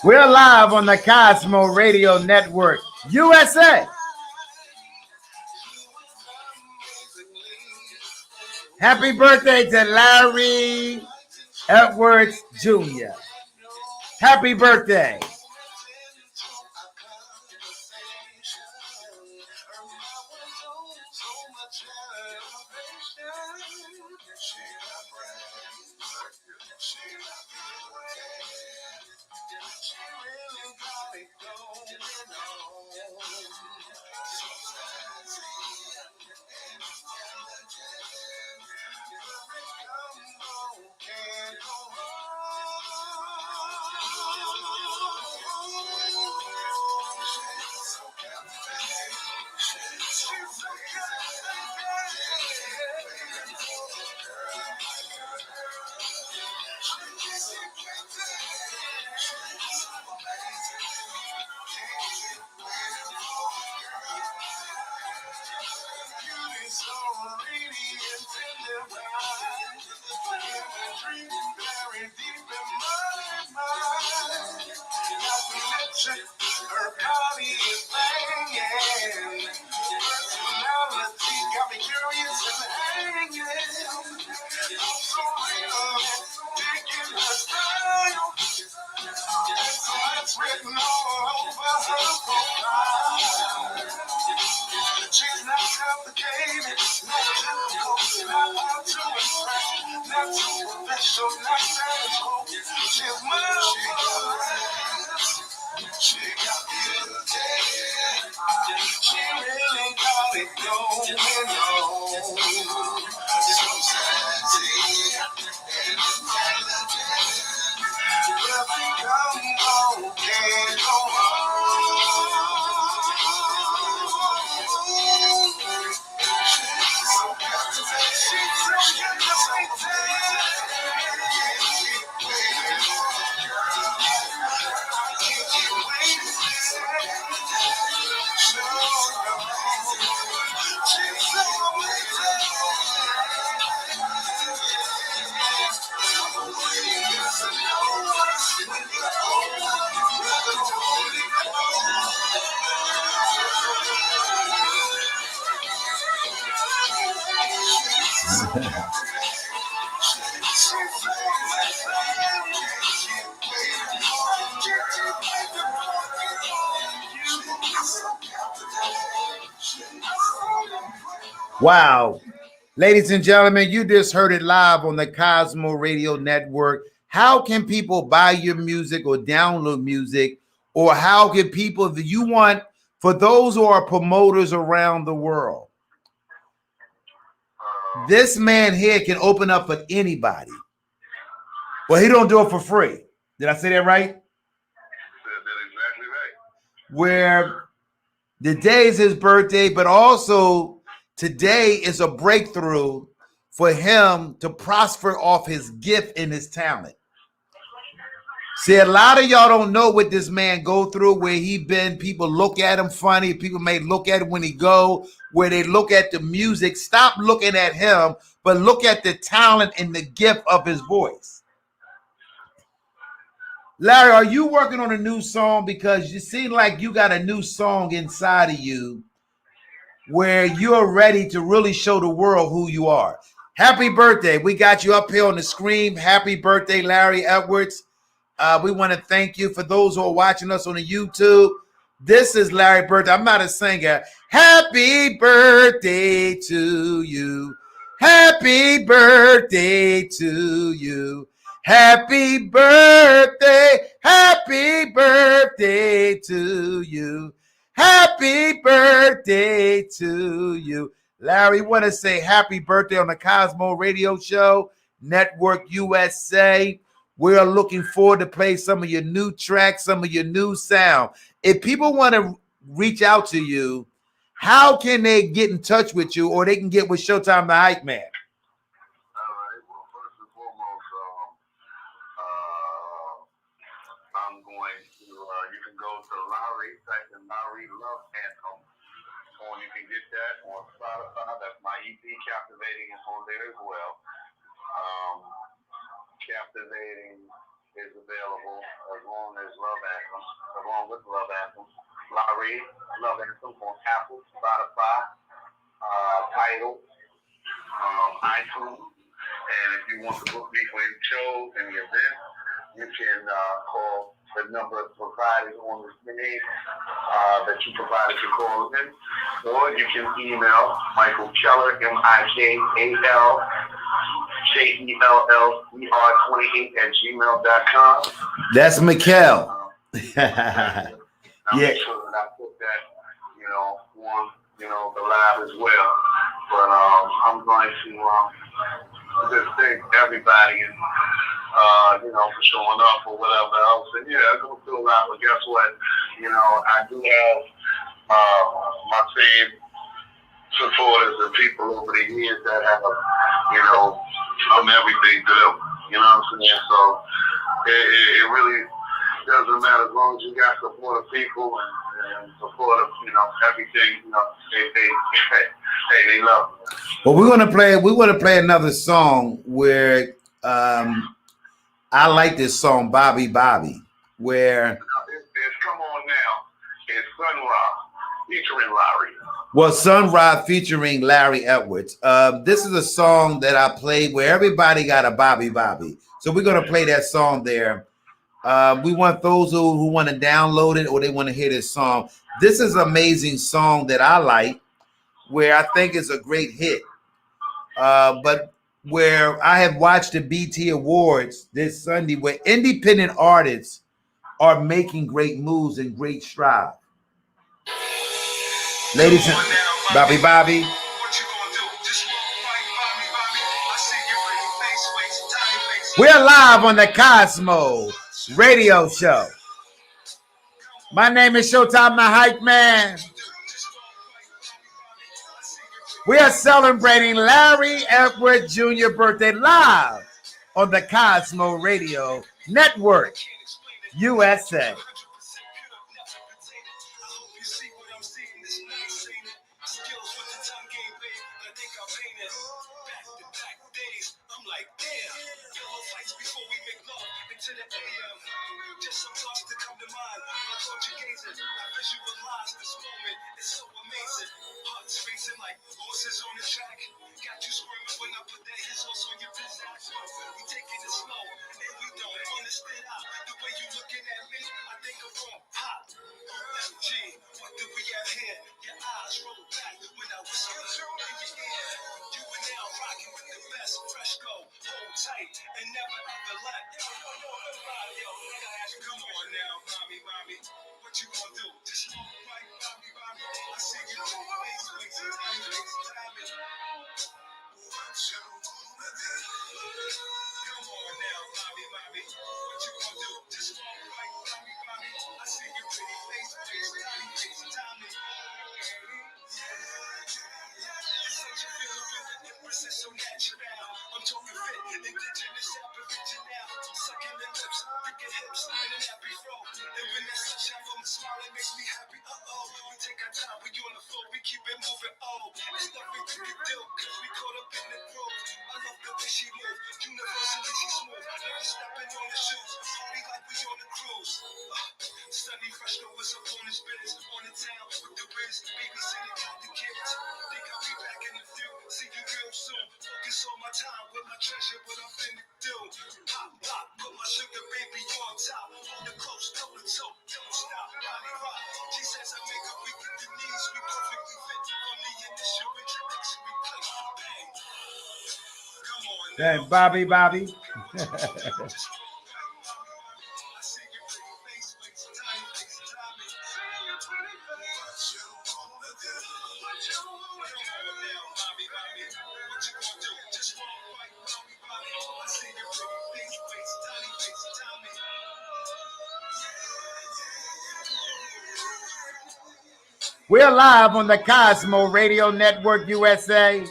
We're live on the Cosmo Radio Network, USA. Happy birthday to Larry Edwards Jr. Happy birthday. Her body is banging. Personality got me curious and hanging. I'm so real, digging her style. So that's written all over her profile. She's not complicated, not difficult, not hard to impress, not too professional, not technical. She's marvelous. She got beauty. She really got it going on. So sexy and intelligent. Nothing come on, can't go wrong. So captivating. She's so captivating. Wow. Ladies and gentlemen, you just heard it live on the Cosmo Radio Network. How can people buy your music or download music? Or how can people that you want, for those who are promoters around the world? This man here can open up for anybody. Well, he don't do it for free. Did I say that right? That's exactly right. Where today is his birthday, but also today is a breakthrough for him to prosper off his gift and his talent. See, a lot of y'all don't know what this man go through, where he been. People look at him funny. People may look at him when he go, where they look at the music. Stop looking at him, but look at the talent and the gift of his voice. Larry, are you working on a new song? Because you seem like you got a new song inside of you where you're ready to really show the world who you are. Happy birthday. We got you up here on the screen. Happy birthday, Larry Edwards. We want to thank you for those who are watching us on the YouTube. This is Larry Birthday. I'm not a singer. Happy birthday to you. Happy birthday to you. Happy birthday. Happy birthday to you. Happy birthday to you. Larry, want to say happy birthday on the Cosmo Radio Show, Network USA. We are looking forward to play some of your new tracks, some of your new sound. If people want to reach out to you, how can they get in touch with you, or they can get with Showtime the Hypeman? All right. Well, first and foremost, I'm going to, you can go to Lowry, type in Lowry Love Anthem, or you can get that on Spotify. That's my EP, Captivating, is on there as well. Captivating is available along with Love Anthem. Lowry Love Anthem on Apple, Spotify, Tidal, iTunes. And if you want to book me for any shows, any events, you can call the number provided on the screen that you provided to call in. Or you can email Michael Keller, MIKALKELLER28@gmail.com. That's Mikkel. I'll make sure that I put that, on, the live as well. But I'm going to just thank everybody and, for showing up or whatever else. And yeah, I go through a lot, but guess what? I do have my same supporters and people over the years that have, I'm everything to them. You know what I'm saying? So it really doesn't matter as long as you got support of people and support of, everything, they love me. Well, we want to play another song where I like this song, Bobby Bobby, where it's Come On Now. It's Sun Ra featuring Larry. Well, Sun Ra featuring Larry Edwards. This is a song that I played where everybody got a Bobby Bobby. So we're going to play that song there. We want those who want to download it or they want to hear this song. This is an amazing song that I like, where I think it's a great hit. But where I have watched the BT Awards this Sunday, where independent artists are making great moves and great strides. Ladies and Bobby Bobby. We're live on the Cosmo Radio Show. My name is Showtime the Hype Man. We are celebrating Larry Edwards Jr. birthday live on the Cosmo Radio Network USA. Like horses on the track, got you squirming when I put that his horse on your business. slow, and we don't understand how. The way you looking at me, I think I'm wrong. Pop. OMG, what do we have here? Your eyes roll back when I whisper in your ear. You and now rocking with the best, fresh go, hold tight, and never ever let. Yo, come on now, mommy, what you gonna do? Just walk right, mommy. I see you in your face, time. What you gonna do? Come on now, mommy, what you gonna do? Just walk right, mommy. I see you pretty face, time. It's such a feeling when the empress is so natural. I'm talking fit, indigenous, aboriginal. Sucking the lips, freaking hips, and an happy flow. And when that sunshine from a smile, it makes me happy. We take our time, we on the floor, we keep it moving. It's nothing we can do, cause we caught up in the groove. I love the way she move, universally she smooth. Never stepping on the shoes, party like we on the cruise. Sunny fresh go was up on his biz, on the town with the biz, babysitting out the kids. Think I'll be back in the field, see you real soon. Focus on my time, with my treasure, what I'm finna do. Pop, put my sugar baby on top. Hold it close, toe to toe, don't stop, body rock. She says I make her weak at the knees, we perfectly fit. From the initial introduction, we play, bang. Come on now. Hey, Bobby. We're live on the Cosmo Radio Network USA.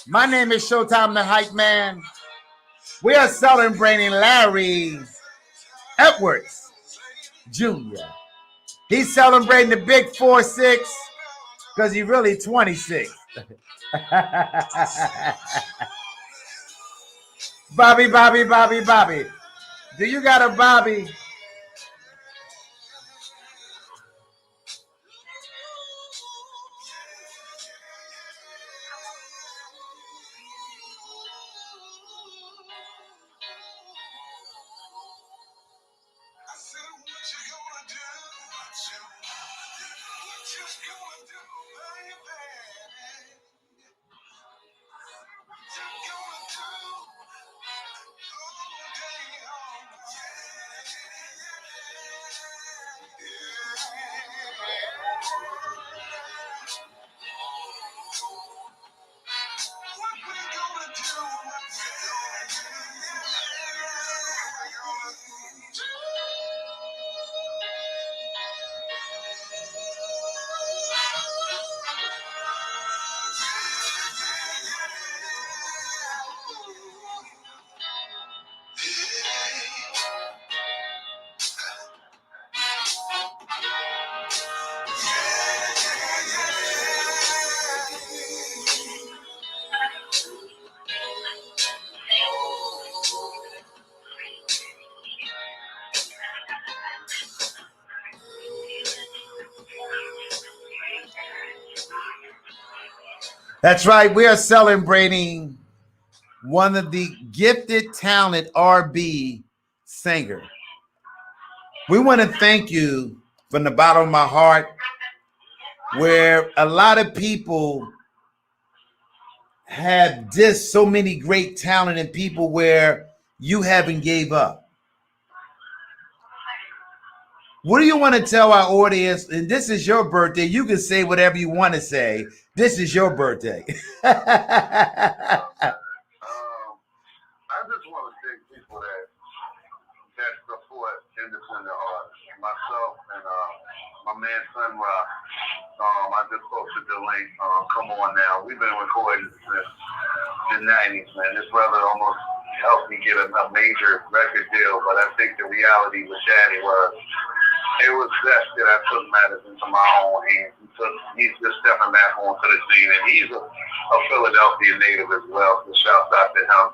My name is Showtime the Hypeman. We are celebrating Larry Edwards Jr. He's celebrating the big 4-6 because he's really 26. Bobby. Do you got a Bobby? That's right. We are celebrating one of the gifted, talented R&B singer. We want to thank you from the bottom of my heart, where a lot of people have dissed so many great talented people where you haven't gave up. What do you want to tell our audience? And this is your birthday. You can say whatever you want to say. This is your birthday. I just want to thank people that support independent artists. Myself and my man Sun Rock. I just posted the link. Come on now. We've been recording since the 90s, man. This brother almost helped me get a major record deal, but I think the reality with Daddy was it was best that I took matters into my own hands. He's just stepping back onto the scene, and he's a Philadelphia native as well. So shout out to him.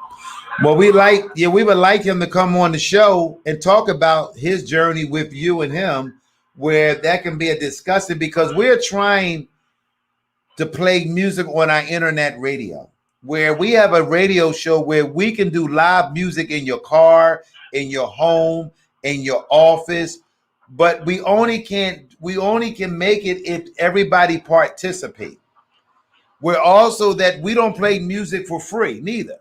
Well, we would like him to come on the show and talk about his journey with you and him, where that can be a discussion, because we're trying to play music on our internet radio. where we have a radio show where we can do live music in your car, in your home, in your office, but we only can make it if everybody participate. We're also that we don't play music for free neither.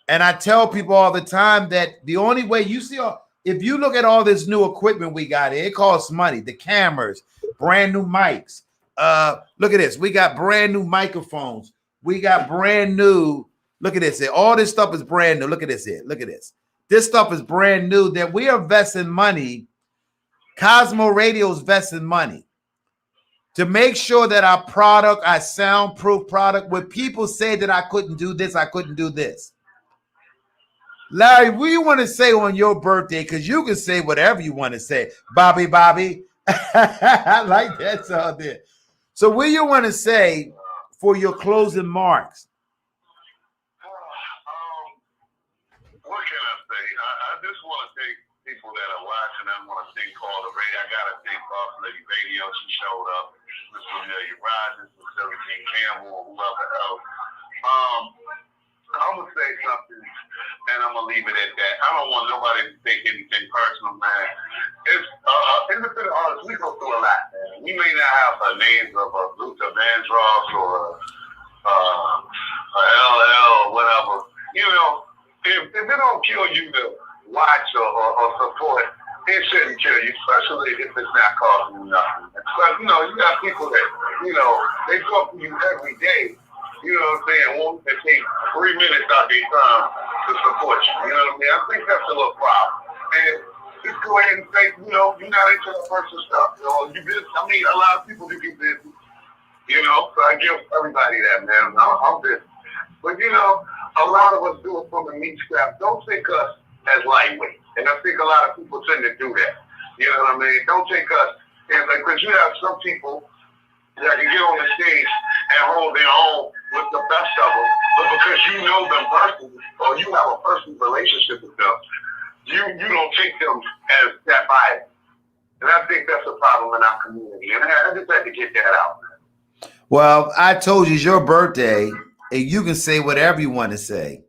And I tell people all the time that the only way you see, if you look at all this new equipment we got here, it costs money. The cameras, brand new mics. Look at this. We got brand new microphones. We got brand new. Look at this. All this stuff is brand new. Look at this here. Look at this. This stuff is brand new that we are investing money. Cosmo Radio is investing money to make sure that our product, our soundproof product, when people say that I couldn't do this, I couldn't do this. Larry, what do you want to say on your birthday? Because you can say whatever you want to say. Bobby. I like that sound there. So what do you want to say for your closing marks? What can I say? I just want to thank people that are watching. I want to thank all the radio. I got to thank Boss Lady Radio. She showed up. Mr. Amelia Rogers, Mr. King Campbell, whoever else. I'm going to say something, and I'm going to leave it at that. I don't want nobody to think anything personal, man. It's independent artists, we go through a lot, man. We may not have the names of a Luther Vandross or a LL or whatever. You know, if it don't kill you to watch or support, it shouldn't kill you, especially if it's not costing you nothing. But, you know, you got people that, you know, they go up to you every day. You know what I'm saying? Won't they take 3 minutes out their time to support you? You know what I mean? I think that's a little problem. And just go ahead and say, you know, you're not into the personal stuff. You know, I mean, a lot of people do get busy. You know, so I give everybody that, man. I'm busy. But, you know, a lot of us do it from the meat scrap. Don't think us as lightweight. And I think a lot of people tend to do that. You know what I mean? Don't take us, because you have some people that can get on the stage and hold their own with the best of them, but because you know them personally, or you have a personal relationship with them, you don't take them as that bias. And I think that's a problem in our community. And I just had to get that out. Well, I told you it's your birthday, and you can say whatever you want to say.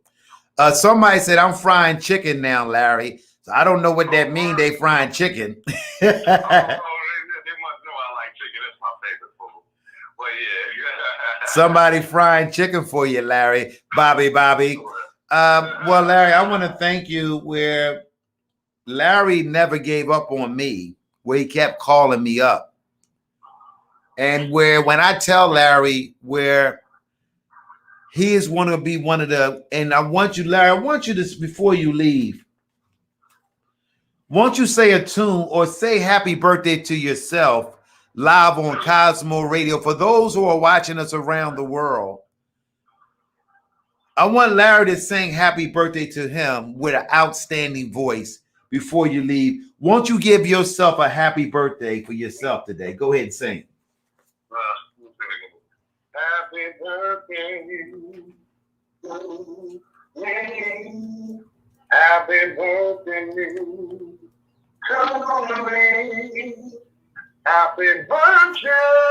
Somebody said, I'm frying chicken now, Larry. So I don't know what that means, they frying chicken. They must know I like chicken. That's my favorite food. But yeah. Somebody frying chicken for you, Larry. Bobby. Well, Larry, I want to thank you where Larry never gave up on me, where he kept calling me up. And where when I tell Larry where he is want to be one of the, and I want you, Larry, I want you to, before you leave, won't you say a tune or say happy birthday to yourself live on Cosmo Radio for those who are watching us around the world? I want Larry to sing happy birthday to him with an outstanding voice before you leave. Won't you give yourself a happy birthday for yourself today? Go ahead and sing. Happy birthday to me. Happy birthday to me. Happy birthday,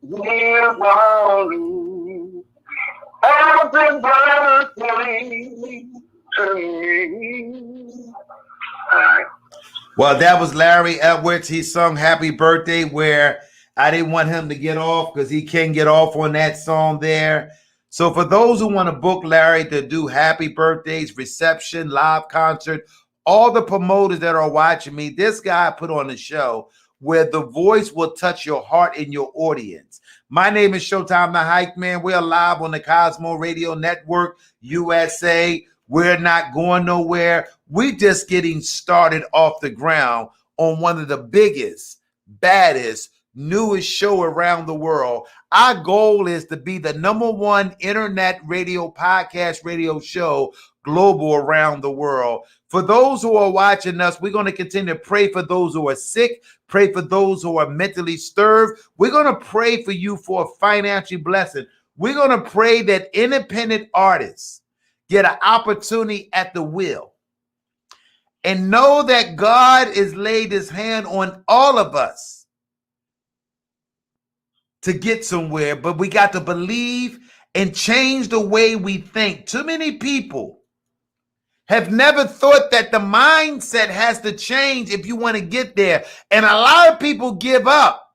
dear Wally. Happy birthday to me. All right. Well, that was Larry Edwards. He sung Happy Birthday where I didn't want him to get off because he can get off on that song there. So for those who want to book Larry to do happy birthdays, reception, live concert, all the promoters that are watching me, this guy put on a show where the voice will touch your heart and your audience. My name is Showtime the Hypeman. We're live on the Cosmo Radio Network, USA. We're not going nowhere. We're just getting started off the ground on one of the biggest, baddest, newest show around the world. Our goal is to be the #1 internet radio podcast radio show global around the world. For those who are watching us, we're going to continue to pray for those who are sick, pray for those who are mentally stirred. We're going to pray for you for a financial blessing. We're going to pray that independent artists get an opportunity at the wheel and know that God has laid his hand on all of us to get somewhere, but we got to believe and change the way we think. Too many people have never thought that the mindset has to change if you want to get there. And a lot of people give up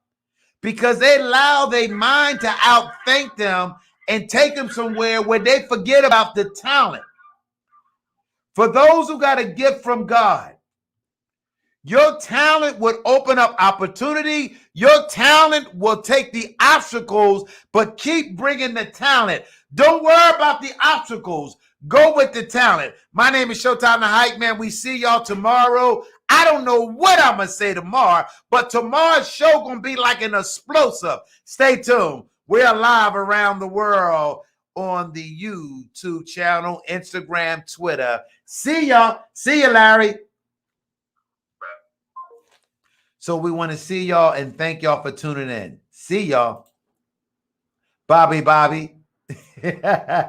because they allow their mind to outthink them and take them somewhere where they forget about the talent. For those who got a gift from God, your talent would open up opportunity. Your talent will take the obstacles, but keep bringing the talent. Don't worry about the obstacles. Go with the talent. My name is Showtime the Hypeman. We see y'all tomorrow. I don't know what I'm going to say tomorrow, but tomorrow's show going to be like an explosive. Stay tuned. We're live around the world on the YouTube channel, Instagram, Twitter. See y'all. See you, Larry. So we want to see y'all and thank y'all for tuning in. See y'all. Bobby.